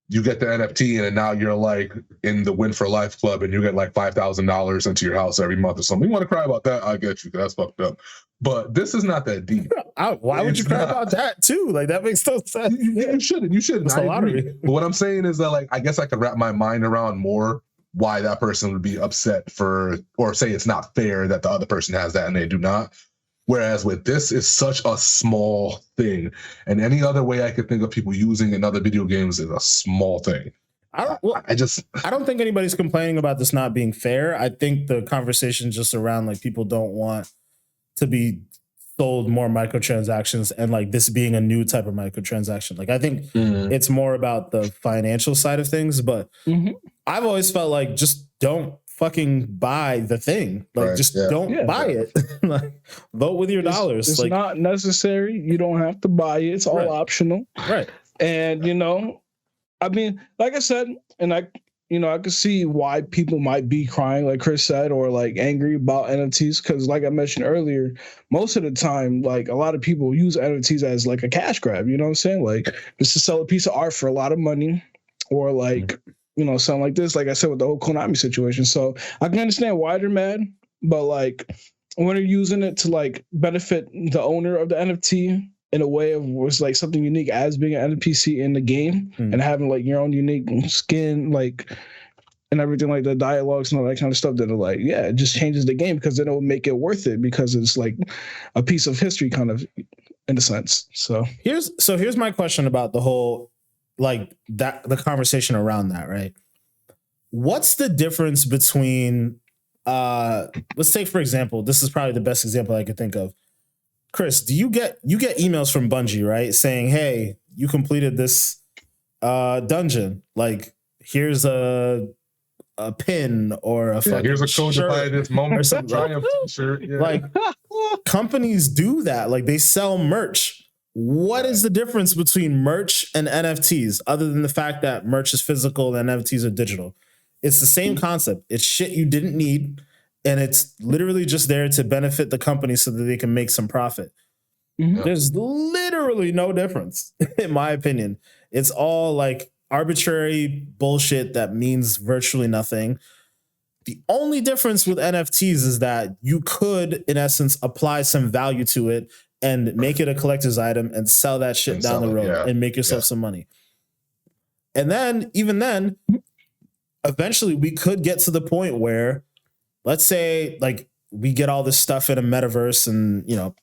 you get the NFT and now you're like in the Win for Life club and you get like $5,000 into your house every month or something. You want to cry about that? I get you. That's fucked up. But this is not that deep. Why would you cry about that too? Like that makes no sense. You shouldn't. You shouldn't. It's a lottery. But what I'm saying is that like I guess I could wrap my mind around more why that person would be upset for, or say it's not fair that the other person has that and they do not. Whereas with this, it's such a small thing. And any other way I could think of people using in other video games is a small thing. I don't think anybody's complaining about this not being fair. I think the conversation just around like people don't want to be sold more microtransactions and like this being a new type of microtransaction. Like I think it's more about the financial side of things, but I've always felt like just don't fucking buy the thing. Like don't buy it. Like vote with your dollars. It's like, not necessary. You don't have to buy it. It's all optional. Right. And you know, I mean, like I said, and I could see why people might be crying, like Chris said, or like angry about NFTs. Because like I mentioned earlier, most of the time, like a lot of people use NFTs as like a cash grab. You know what I'm saying? Like just to sell a piece of art for a lot of money, or like, you know, something like this, like I said, with the whole Konami situation. So I can understand why they're mad, but like when they're using it to like benefit the owner of the NFT in a way of was like something unique as being an NPC in the game and having like your own unique skin, like, and everything, like the dialogues and all that kind of stuff, that are like, yeah, it just changes the game because then it'll make it worth it because it's like a piece of history kind of in a sense. So here's my question about the whole, like that, the conversation around that, right? What's the difference between, let's take, for example, this is probably the best example I could think of. Chris, do you get emails from Bungie, right? Saying, hey, you completed this dungeon. Like, here's a pin or a fucking here's a code to buy this moment or something. Triumph t-shirt. Yeah. Like, companies do that. Like, they sell merch. What is the difference between merch and NFTs other than the fact that merch is physical and NFTs are digital? It's the same concept. It's shit you didn't need. And it's literally just there to benefit the company so that they can make some profit. There's literally no difference, in my opinion. It's all like arbitrary bullshit that means virtually nothing. The only difference with NFTs is that you could, in essence, apply some value to it and make it a collector's item and sell that shit and down the road and make yourself some money. And then, even then, eventually we could get to the point where, let's say, like, we get all this stuff in a metaverse and, you know,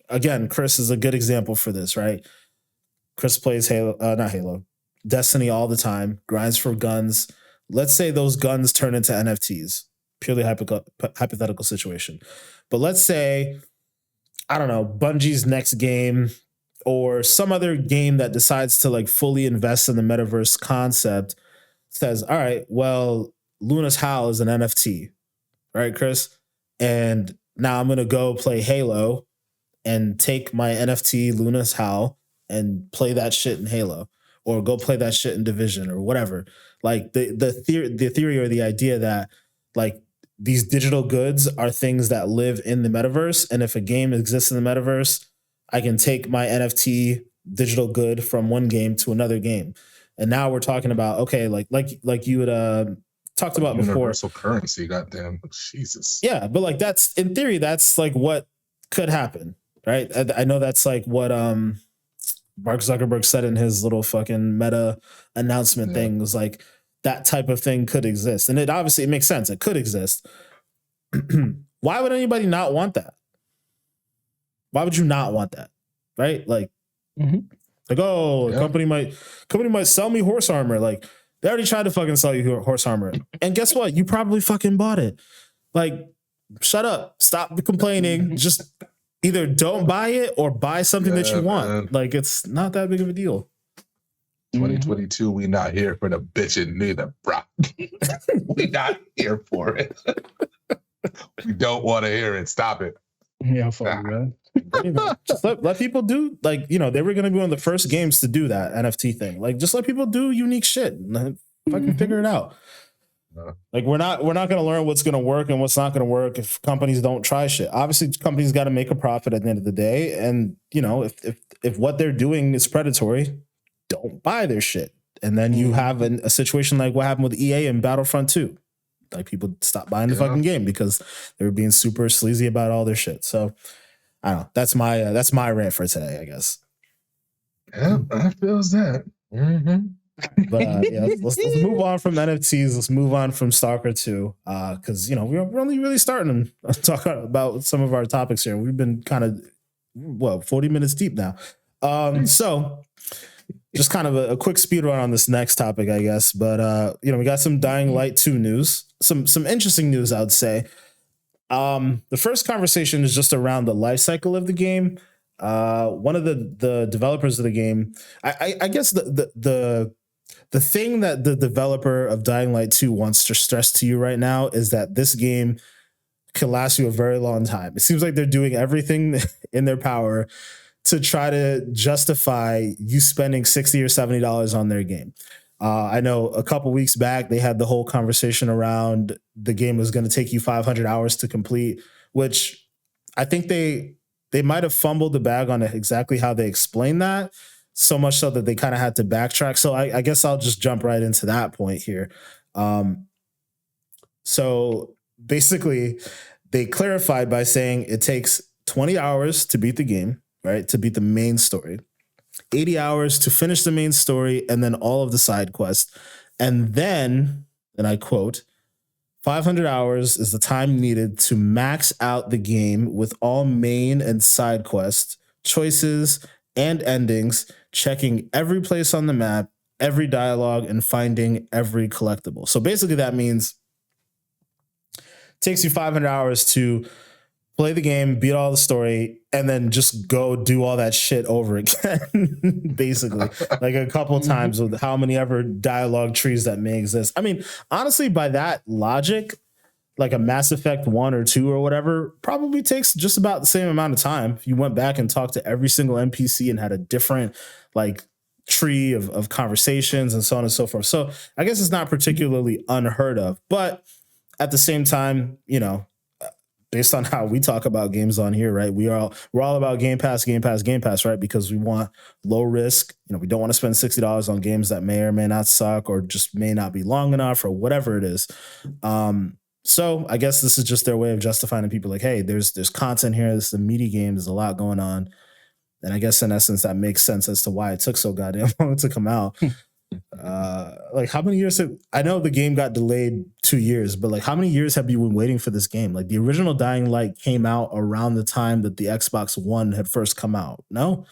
again, Chris is a good example for this, right? Chris plays not Halo, Destiny all the time, grinds for guns. Let's say those guns turn into NFTs, purely hypothetical situation. But let's say, I don't know, Bungie's next game or some other game that decides to like fully invest in the metaverse concept says, all right, well, Luna's Howl is an NFT, right, Chris? And now I'm going to go play Halo and take my NFT Luna's Howl and play that shit in Halo, or go play that shit in Division or whatever. Like the theory or the idea that like these digital goods are things that live in the metaverse. And if a game exists in the metaverse, I can take my NFT digital good from one game to another game. And now we're talking about, okay, like you had talked about before. Universal currency, goddamn, Jesus. Yeah, but like that's in theory, that's like what could happen, right? I know that's like what Mark Zuckerberg said in his little fucking meta announcement thing, was like that type of thing could exist. And it obviously makes sense. It could exist. Why would anybody not want that? Why would you not want that? Right? Like, like, oh, a company might sell me horse armor. Like, they already tried to fucking sell you horse armor. And guess what? You probably fucking bought it. Like, shut up. Stop complaining. Just either don't buy it or buy something that you want. Man. Like, it's not that big of a deal. 2022, we not here for the bitching neither, bro. We not here for it. We don't want to hear it. Stop it. Yeah, fuck, man. Just let people do, like, you know, they were going to be one of the first games to do that NFT thing. Like, just let people do unique shit and fucking figure it out. Like, we're not going to learn what's going to work and what's not going to work if companies don't try shit. Obviously, companies got to make a profit at the end of the day. And, you know, if what they're doing is predatory, don't buy their shit. And then you have a situation like what happened with EA and Battlefront 2. Like, people stopped buying the fucking game because they were being super sleazy about all their shit. So I don't know. That's my rant for today, I guess. Yeah, I feels that. But yeah, let's move on from NFTs. Let's move on from Stalker 2, because you know we're only really starting to talk about some of our topics here. We've been kind of 40 minutes deep now. So just kind of a quick speed run on this next topic, I guess. But you know, we got some Dying Light 2 news, some interesting news, I would say. The first conversation is just around the life cycle of the game. One of the developers of the game, I guess the thing that the developer of Dying Light 2 wants to stress to you right now is that this game can last you a very long time. It seems like they're doing everything in their power to try to justify you spending $60 or $70 on their game. I know a couple weeks back, they had the whole conversation around the game was going to take you 500 hours to complete, which I think they might have fumbled the bag on exactly how they explained that, so much so that they kind of had to backtrack. So I guess I'll just jump right into that point here. So basically, they clarified by saying it takes 20 hours to beat the game, right? To beat the main story. 80 hours to finish the main story, and then all of the side quests. And then, and I quote, 500 hours is the time needed to max out the game with all main and side quests, choices, and endings, checking every place on the map, every dialogue, and finding every collectible. So basically that means it takes you 500 hours to play the game, beat all the story, and then just go do all that shit over again, basically. Like a couple times with how many ever dialogue trees that may exist. I mean, honestly, by that logic, like a Mass Effect 1 or 2 or whatever probably takes just about the same amount of time. If you went back and talked to every single NPC and had a different like tree of conversations and so on and so forth. So I guess it's not particularly unheard of, but at the same time, you know, based on how we talk about games on here, right? We're all about Game Pass, right? Because we want low risk. You know, we don't want to spend $60 on games that may or may not suck or just may not be long enough or whatever it is. So I guess this is just their way of justifying to people like, hey, there's content here. This is a meaty game. There's a lot going on. And I guess in essence, that makes sense as to why it took so goddamn long to come out. Like how many years I know the game got delayed 2 years, but like how many years have you been waiting for this game? Like the original Dying Light came out around the time that the Xbox One had first come out. No?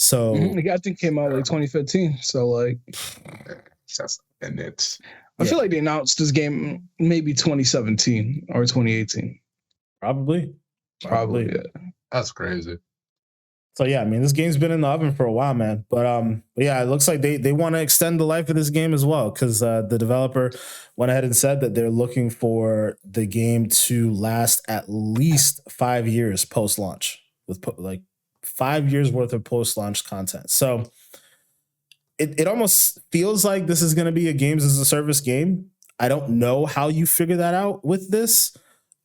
So I think it came out like 2015. So like, I feel like they announced this game maybe 2017 or 2018. Probably. Yeah. That's crazy. So yeah, I mean, this game's been in the oven for a while, man. But yeah, it looks like they want to extend the life of this game as well, because the developer went ahead and said that they're looking for the game to last at least 5 years post launch, with like 5 years worth of post launch content. So it almost feels like this is going to be a games as a service game. I don't know how you figure that out with this,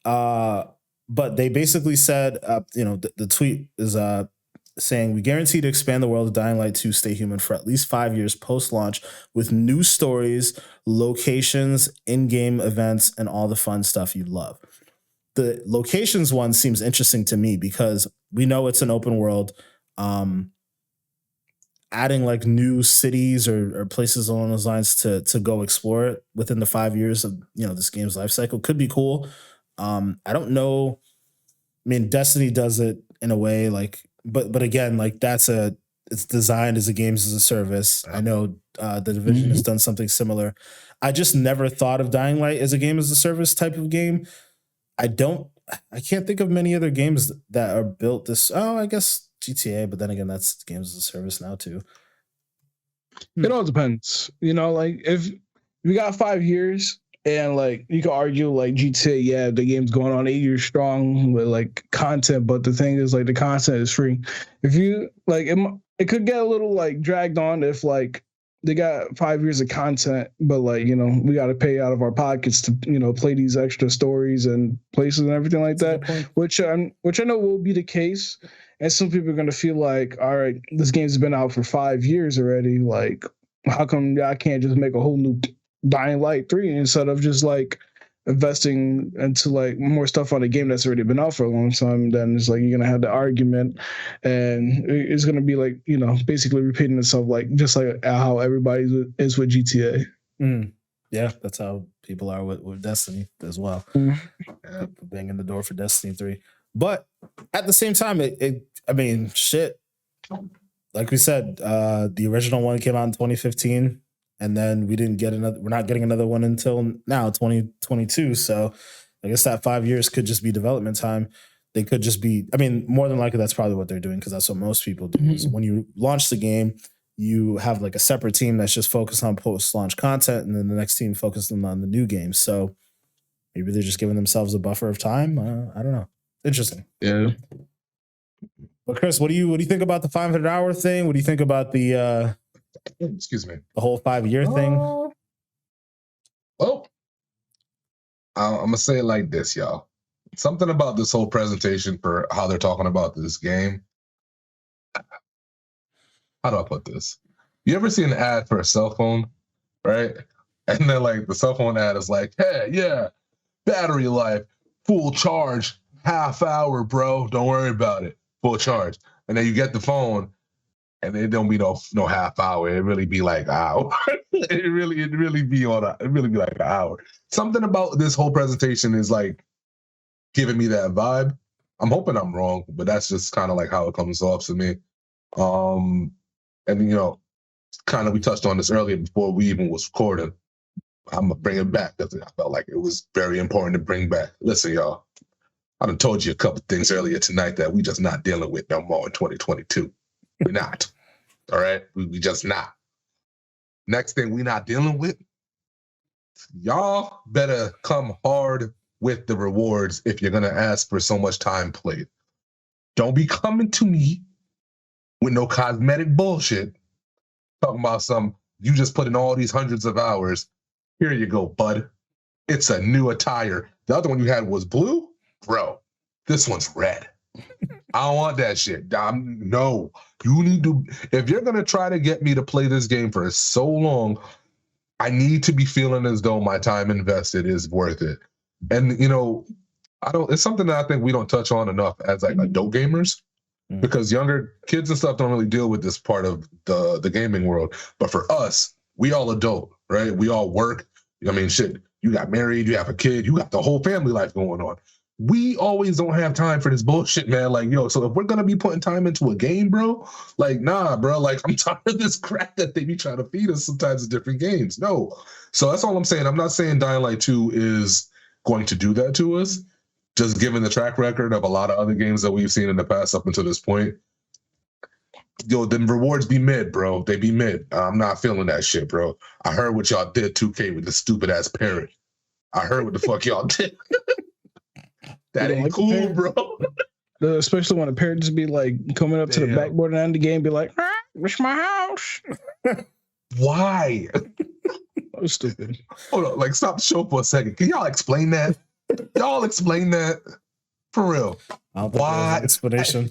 but they basically said, the tweet is saying, we guarantee to expand the world of Dying Light 2 Stay Human for at least 5 years post-launch with new stories, locations, in-game events, and all the fun stuff you love. The locations one seems interesting to me because we know it's an open world. Adding like new cities or places along those lines to go explore it within the 5 years of this game's life cycle could be cool. I don't know. I mean, Destiny does it in a way like, but again, like it's designed as a games as a service. I know the Division has done something similar. I just never thought of Dying Light as a game as a service type of game. I can't think of many other games that are built this. Oh, I guess GTA, but then again, that's games as a service now too. It all depends. Like if we got 5 years, and like you could argue like GTA, yeah, the game's going on 8 years strong with like content, but the thing is like the content is free. If you like it could get a little like dragged on if like they got 5 years of content, but like we got to pay out of our pockets to play these extra stories and places and everything like that, which I know will be the case. And some people are going to feel like, all right, this game's been out for 5 years already, like how come I can't just make a whole new Dying Light 3 instead of just like investing into like more stuff on a game that's already been out for a long time? Then it's like you're gonna have the argument, and it's gonna be like basically repeating itself, like just like how everybody is with GTA. Yeah, that's how people are with Destiny as well. Banging the door for Destiny 3, but at the same time, I mean, shit. Like we said, the original one came out in 2015. And then we're not getting another one until now, 2022. So I guess that 5 years could just be development time. They could just be, I mean, more than likely, that's probably what they're doing, because that's what most people do. Is when you launch the game, you have like a separate team that's just focused on post-launch content, and then the next team focusing on the new game. So maybe they're just giving themselves a buffer of time. I don't know. Interesting. Yeah. But Chris, what do you think about the 500-hour thing? What do you think about the excuse me, the whole 5 year thing? Well, I'm gonna say it like this, y'all. Something about this whole presentation for how they're talking about this game. How do I put this? You ever see an ad for a cell phone, right? And then like the cell phone ad is like, hey, yeah, battery life, full charge, half hour, bro. Don't worry about it, full charge. And then you get the phone, and it don't be no half hour. It really be like an hour. it really be like an hour. Something about this whole presentation is like giving me that vibe. I'm hoping I'm wrong, but that's just kind of like how it comes off to me. And kind of we touched on this earlier before we even was recording. I'm gonna bring it back because I felt like it was very important to bring back. Listen, y'all, I done told you a couple things earlier tonight that we just not dealing with no more in 2022. We're not. All right? We just not. Next thing we not dealing with, y'all better come hard with the rewards if you're going to ask for so much time played. Don't be coming to me with no cosmetic bullshit, talking about you just put in all these hundreds of hours. Here you go, bud. It's a new attire. The other one you had was blue? Bro, this one's red. I don't want that shit. No, you need to. If you're gonna try to get me to play this game for so long, I need to be feeling as though my time invested is worth it. And it's something that I think we don't touch on enough as like adult gamers, because younger kids and stuff don't really deal with this part of the gaming world. But for us, we all adult, right? We all work. I mean, shit. You got married, you have a kid, you got the whole family life going on. we always don't have time for this bullshit, man. Like, yo, so if we're gonna be putting time into a game, bro, like, nah, bro, like, I'm tired of this crap that they be trying to feed us sometimes in different games. No. So that's all I'm saying. I'm not saying Dying Light 2 is going to do that to us, just given the track record of a lot of other games that we've seen in the past up until this point. Yo, the rewards be mid, bro. They be mid. I'm not feeling that shit, bro. I heard what y'all did 2K with the stupid ass parrot. I heard what the fuck y'all did. That ain't like cool, bro. Especially when the parrot just be like coming up to the backboard and end the game, be like, "It's my house." Why? That was stupid. Hold on, like stop the show for a second. Can y'all explain that? Y'all explain that for real. Why explanation?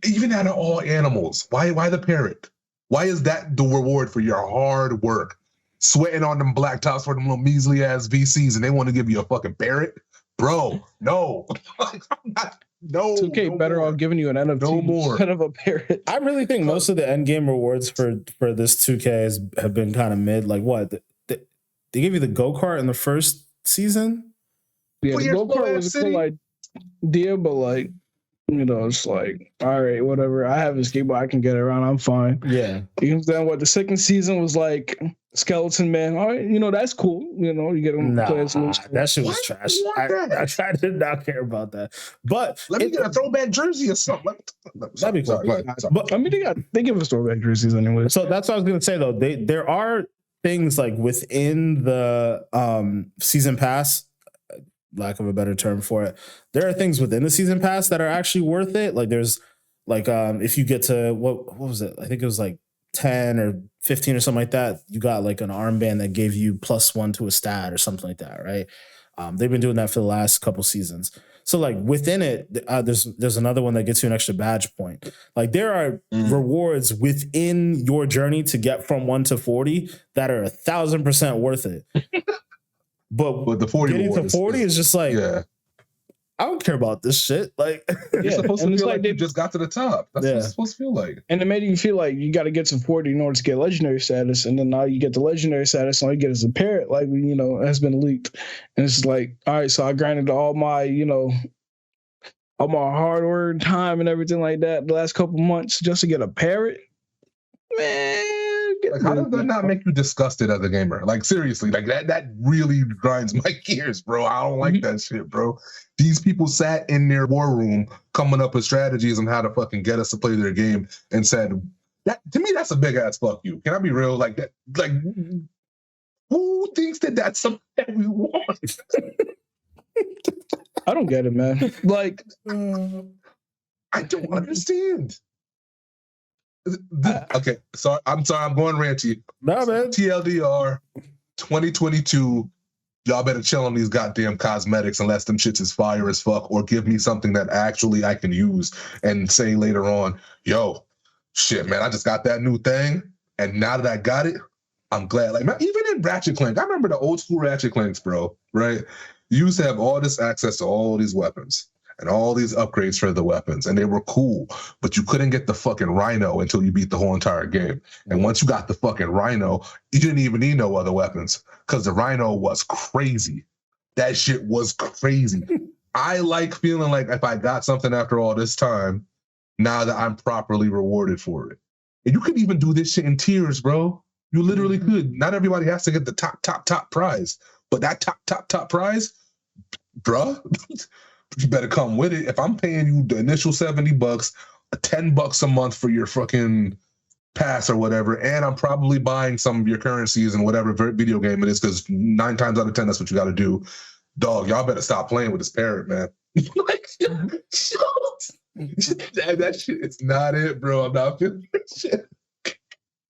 Even out of all animals, why the parrot? Why is that the reward for your hard work? Sweating on them blacktops for them little measly ass VCs, and they want to give you a fucking parrot? Bro, no. No. 2K no better more. off giving you an NFT instead of a parrot. I really think most of the end game rewards for this 2K have been kind of mid. Like what? They gave you the go-kart in the first season? Yeah, the go-kart was a cool idea, but like, you know, it's like, all right, whatever. I have a skateboard, I can get around. I'm fine. Yeah. You understand what the second season was like? Skeleton Man. All right, you know, that's cool. You know, you get them play as loose. That shit was trash. I did not care about that. But let me get a throwback jersey or something. That'd be cool. But I mean, they give us throwback jerseys anyway. So that's what I was gonna say though. There are things like within the season pass, lack of a better term for it. There are things within the season pass that are actually worth it. Like there's like if you get to what was it? I think it was like 10 or 15 or something like that. You got like an armband that gave you +1 to a stat or something like that, right? They've been doing that for the last couple seasons. So like within it, there's another one that gets you an extra badge point. Like there are rewards within your journey to get from 1 to 40 that are 1,000% worth it. But the 40 getting to 40 is just like, I don't care about this shit. Like, it's supposed to feel like they just got to the top. That's what it's supposed to feel like. And it made you feel like you got to get to 40 in order to get legendary status. And then now you get the legendary status, and all you get is a parrot, like, you know, has been leaked. And it's like, all right, so I grinded all my, you know, all my hard work, time, and everything like that the last couple months just to get a parrot. Man. Like, how does that not make you disgusted as a gamer? Like, seriously, like that really grinds my gears, bro. I don't like that shit, bro. These people sat in their war room coming up with strategies on how to fucking get us to play their game and said, that to me, that's a big ass fuck you. Can I be real? Like that, like who thinks that that's something that we want? I don't get it, man. Like, I don't understand. Okay, sorry, I'm going ranty. No, man. TLDR 2022. Y'all better chill on these goddamn cosmetics unless them shits is fire as fuck, or give me something that actually I can use and say later on, yo, shit, man, I just got that new thing, and now that I got it, I'm glad. Like, man, even in Ratchet Clank, I remember the old school Ratchet Clanks, bro, right? You used to have all this access to all these weapons and all these upgrades for the weapons, and they were cool, but you couldn't get the fucking Rhino until you beat the whole entire game. And once you got the fucking Rhino, you didn't even need no other weapons, because the Rhino was crazy. That shit was crazy. I like feeling like if I got something after all this time, now that I'm properly rewarded for it. And you could even do this shit in tiers, bro. You literally could. Not everybody has to get the top prize, but that top prize, bruh, you better come with it. If I'm paying you the initial $70, $10 a month for your fucking pass or whatever, and I'm probably buying some of your currencies and whatever video game it is, because 9 times out of 10, that's what you got to do. Dog, y'all better stop playing with this parrot, man. Like, that shit, it's not it, bro. I'm not feeling that shit.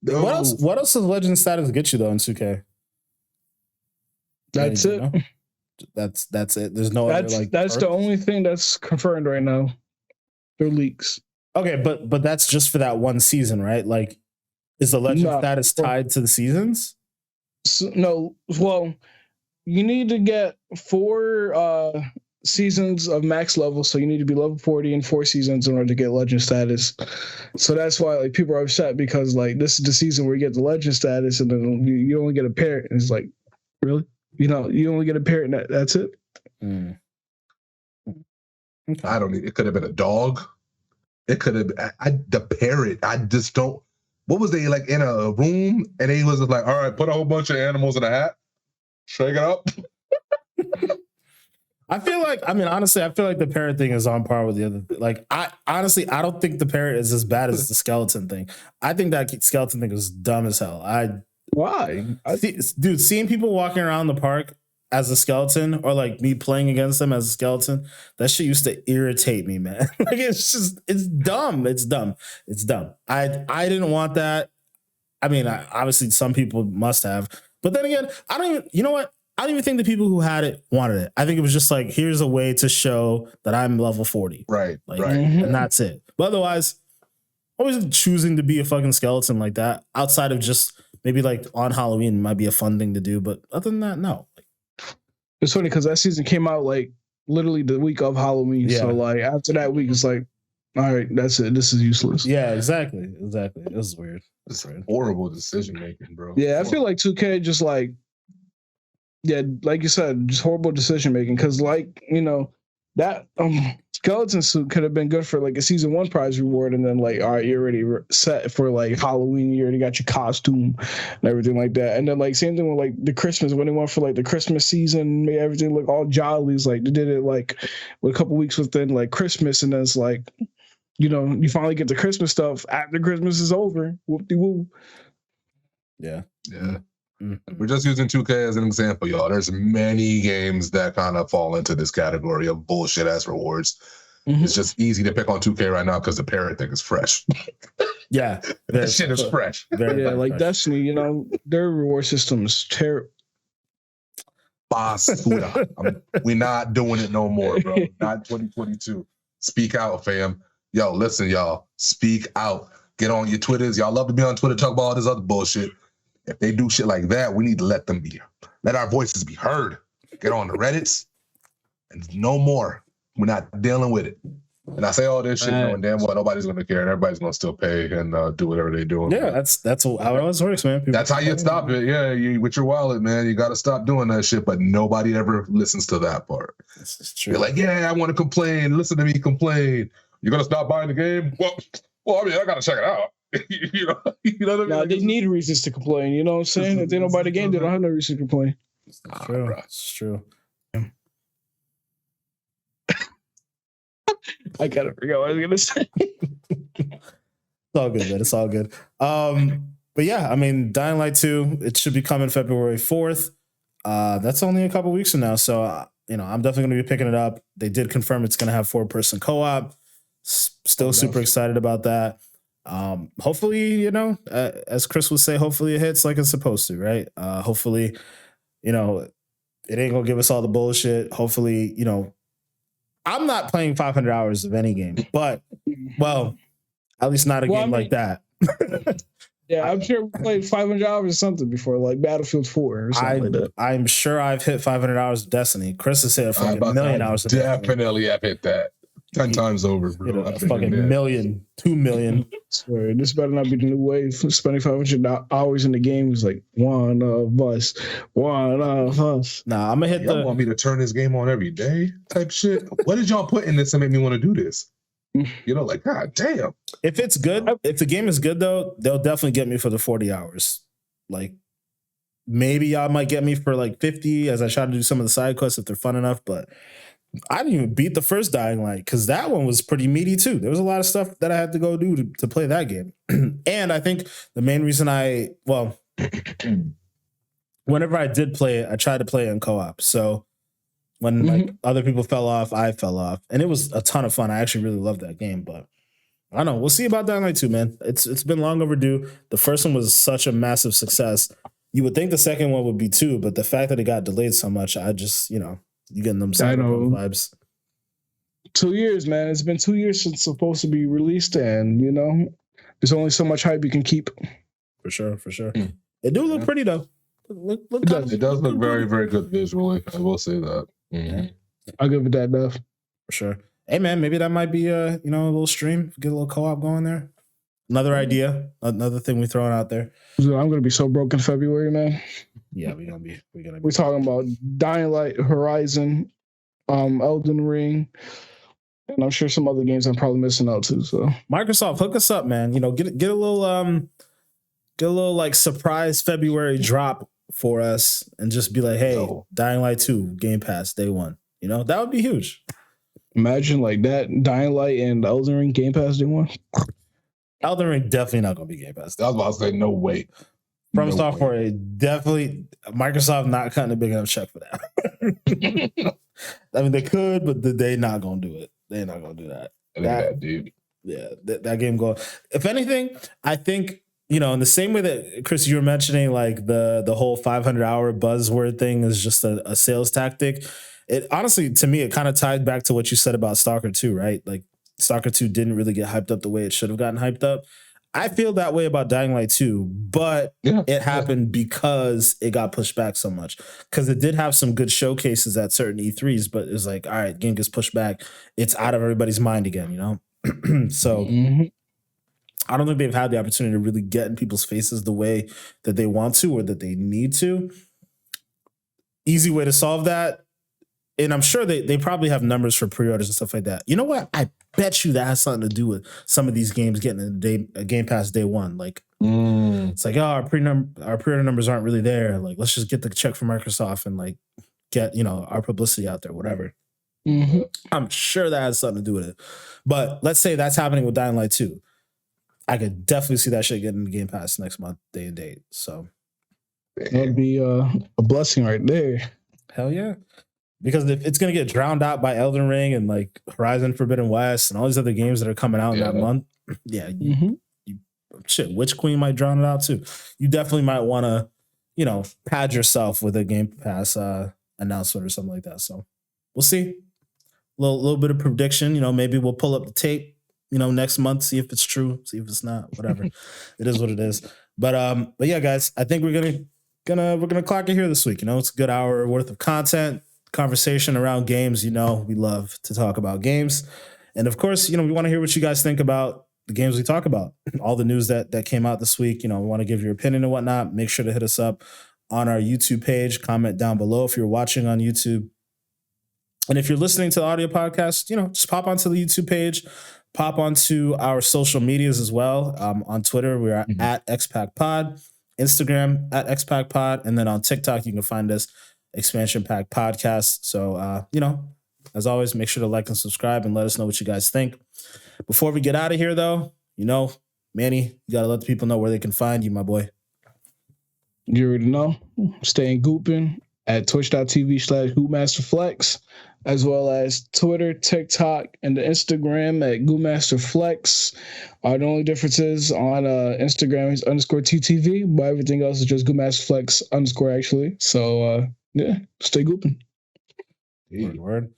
No. What else does legend status get you though in 2K? That's it. Know? That's it. There's no other like. That's the only thing that's confirmed right now. They're leaks. Okay, but that's just for that one season, right? Like, is the legend status tied to the seasons? No. Well, you need to get 4 seasons of max level, so you need to be level 40 in 4 seasons in order to get legend status. So that's why like people are upset, because like this is the season where you get the legend status, and then you only get a parrot. And it's like, really? You know, you only get a parrot, and that's it. Okay. I don't. It could have been a dog. It could have been the parrot. I just don't. What was they like in a room? And he was just like, "All right, put a whole bunch of animals in a hat, shake it up." I feel like, I mean, honestly, I feel like the parrot thing is on par with the other. Like, I don't think the parrot is as bad as the skeleton thing. I think that skeleton thing is dumb as hell. Why? Dude, seeing people walking around the park as a skeleton, or like me playing against them as a skeleton, that shit used to irritate me, man. Like, it's dumb. It's dumb. I didn't want that. I mean, obviously some people must have, but then again, you know what? I don't even think the people who had it wanted it. I think it was just like, here's a way to show that I'm level 40. Right. Like, right. And that's it. But otherwise, I wasn't choosing to be a fucking skeleton like that, outside of just maybe like on Halloween might be a fun thing to do. But other than that, no. It's funny because that season came out like literally the week of Halloween. Yeah. So like after that week, it's like, all right, that's it. This is useless. Yeah, exactly. It was weird. It's horrible decision making, bro. Yeah, I feel like 2K just like, yeah, like you said, just horrible decision making. Because like, you know, that skeleton suit could have been good for like a season 1 prize reward, and then like, all right, you're already set for like Halloween. You already got your costume and everything like that. And then like same thing with like the Christmas, when they went for like the Christmas season, made everything look all jolly. Like they did it like with a couple weeks within like Christmas, and then it's like, you know, you finally get the Christmas stuff after Christmas is over. Whoop-de-woo. Yeah. Mm-hmm. We're just using 2K as an example, y'all. There's many games that kind of fall into this category of bullshit ass rewards. Mm-hmm. It's just easy to pick on 2K right now because the parrot thing is fresh. Yeah. That shit is fresh. Yeah, like fresh. Destiny, you know, their reward system is terrible. Basura. We're not doing it no more, bro. Not 2022. Speak out, fam. Yo, listen, y'all. Speak out. Get on your Twitters. Y'all love to be on Twitter, talk about all this other bullshit. If they do shit like that, we need to let our voices be heard. Get on the Reddits, and no more. We're not dealing with it. And I say all this shit knowing damn well nobody's going to care, and everybody's going to still pay and do whatever they're doing. Yeah, that's how it always works, man. That's how you stop it. Yeah, you with your wallet, man. You got to stop doing that shit. But nobody ever listens to that part. This is true. You're like, yeah, I want to complain. Listen to me complain. You're going to stop buying the game? Well, I mean, I got to check it out. you know what I mean? Nah, they need reasons to complain. You know what I'm saying? If they don't buy the game, they don't have no reason to complain. It's true. It's true. I gotta forget what I was gonna say. It's all good, man. It's all good. But yeah, I mean, Dying Light 2, it should be coming February 4th. That's only a couple weeks from now, so you know, I'm definitely gonna be picking it up. They did confirm it's gonna have 4-person co-op. Still super excited about that. Hopefully, you know, as Chris would say, hopefully it hits like it's supposed to, right? Hopefully, you know, it ain't gonna give us all the bullshit. Hopefully, you know, I'm not playing 500 hours of any game, but well, at least not a game like that. Yeah, I'm sure we played 500 hours or something before, like Battlefield 4 or something like that. I'm sure I've hit 500 hours of Destiny. Chris has hit a fucking million hours of Destiny. Definitely have hit that. 10 times over, bro. You know, a fucking million, 2 million. I swear, this better not be the new way. Spending 500 hours in the game is like one of us. Nah, I'm gonna hit y'all want me to turn this game on every day type shit? What did y'all put in this to make me want to do this? You know, like, god damn. If it's good, if the game is good though, they'll definitely get me for the 40 hours. Like, maybe y'all might get me for like 50 as I try to do some of the side quests if they're fun enough, but I didn't even beat the first Dying Light because that one was pretty meaty too. There was a lot of stuff that I had to go do to play that game. And I think the main reason whenever I did play it, I tried to play it in co-op. So when like other people fell off, I fell off. And it was a ton of fun. I actually really loved that game, but I don't know. We'll see about Dying Light 2, man. It's been long overdue. The first one was such a massive success. You would think the second one would be too, but the fact that it got delayed so much, I just, you know, you getting them vibes. 2 years, man. It's been 2 years since it's supposed to be released, and you know, there's only so much hype you can keep. For sure. It do look pretty though. It does look very, very good visually. I will say that. Mm-hmm. I'll give it that enough. For sure. Hey man, maybe that might be a little stream. Get a little co-op going there. Another idea. Another thing we're throwing out there. I'm gonna be so broke in February, man. Yeah, we're gonna be. We're talking about Dying Light, Horizon, Elden Ring, And I'm sure some other games I'm probably missing out too. So Microsoft, hook us up, man. You know, get a little like surprise February drop for us, and just be like, hey, Dying Light 2 Game Pass day one. You know, that would be huge. Imagine like that, Dying Light and Elden Ring Game Pass day one. Elden Ring definitely not gonna be Game Pass. I was about to say no way. From software, definitely Microsoft not cutting a big enough check for that. I mean, they could, but they're not gonna do it. They're not gonna do that. That dude. Yeah, that game go. If anything, I think, you know, in the same way that Chris, you were mentioning, like the whole 500-hour buzzword thing is just a sales tactic. It honestly, to me, it kind of tied back to what you said about Stalker 2, right? Like Stalker 2 didn't really get hyped up the way it should have gotten hyped up. I feel that way about Dying Light 2, but it happened because it got pushed back so much. Because it did have some good showcases at certain E3s, but it was like, all right, game gets pushed back. It's out of everybody's mind again, you know? So I don't think they've had the opportunity to really get in people's faces the way that they want to or that they need to. Easy way to solve that. And I'm sure they probably have numbers for pre-orders and stuff like that. You know what? I bet you that has something to do with some of these games getting a Game Pass day one. Like, it's like, oh, our pre-order numbers aren't really there. Like, let's just get the check from Microsoft and like get, you know, our publicity out there, whatever. I'm sure that has something to do with it. But let's say that's happening with Dying Light 2. I could definitely see that shit getting the Game Pass next month, day and date. So that'd be a blessing right there. Hell yeah. Because if it's going to get drowned out by Elden Ring and like Horizon Forbidden West and all these other games that are coming out in that month, shit, Witch Queen might drown it out too. You definitely might want to, you know, pad yourself with a Game Pass announcement or something like that. So we'll see. Little bit of prediction. You know, maybe we'll pull up the tape, you know, next month, see if it's true, see if it's not, whatever. It is what it is. But yeah, guys, I think we're gonna clock it here this week. You know, it's a good hour worth of content. Conversation around games. You know, we love to talk about games. And of course, you know, we want to hear what you guys think about the games we talk about, all the news that came out this week. You know, we want to give your opinion and whatnot. Make sure to hit us up on our YouTube page, comment down below if you're watching on YouTube. And if you're listening to the audio podcast, you know, just pop onto the YouTube page, pop onto our social medias as well. On Twitter, we're at XPackPod, Instagram at XPackPod, and then on TikTok, you can find us Xpansion Pack Podcast. So, you know, as always, make sure to like and subscribe and let us know what you guys think. Before we get out of here, though, you know, Manny, you got to let the people know where they can find you, my boy. You already know. Staying gooping at twitch.tv/GoopMasterFlex, as well as Twitter, TikTok, and the Instagram at GoopMasterFlex. The only difference is on Instagram is _TTV, but everything else is just GoopMasterFlex _ actually. So, yeah, stay gooping. Word.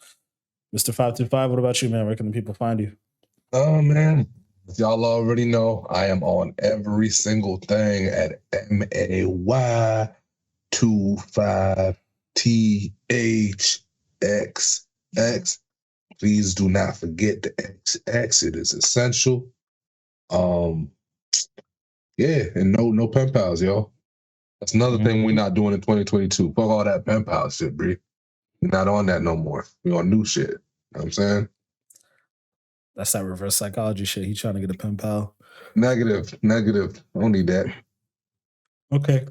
Mr. 525, what about you, man? Where can the people find you? Oh, man. Y'all already know I am on every single thing at MAY25THXX. Please do not forget the XX. It is essential. Yeah, and no pen pals, y'all. That's another thing we're not doing in 2022. Fuck all that pen pal shit, Bree. We're not on that no more. We're on new shit. You know what I'm saying? That's that reverse psychology shit. He trying to get a pen pal. Negative. I don't need that. Okay.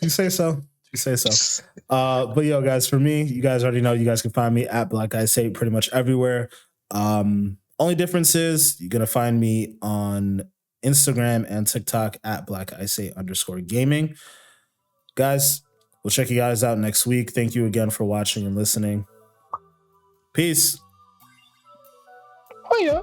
You say so. But yo, guys, for me, you guys already know you guys can find me at Black Ice 8 pretty much everywhere. Only difference is you're gonna find me on Instagram and TikTok at Black Ice 8 _gaming. Guys, we'll check you guys out next week. Thank you again for watching and listening. Peace. Oh yeah.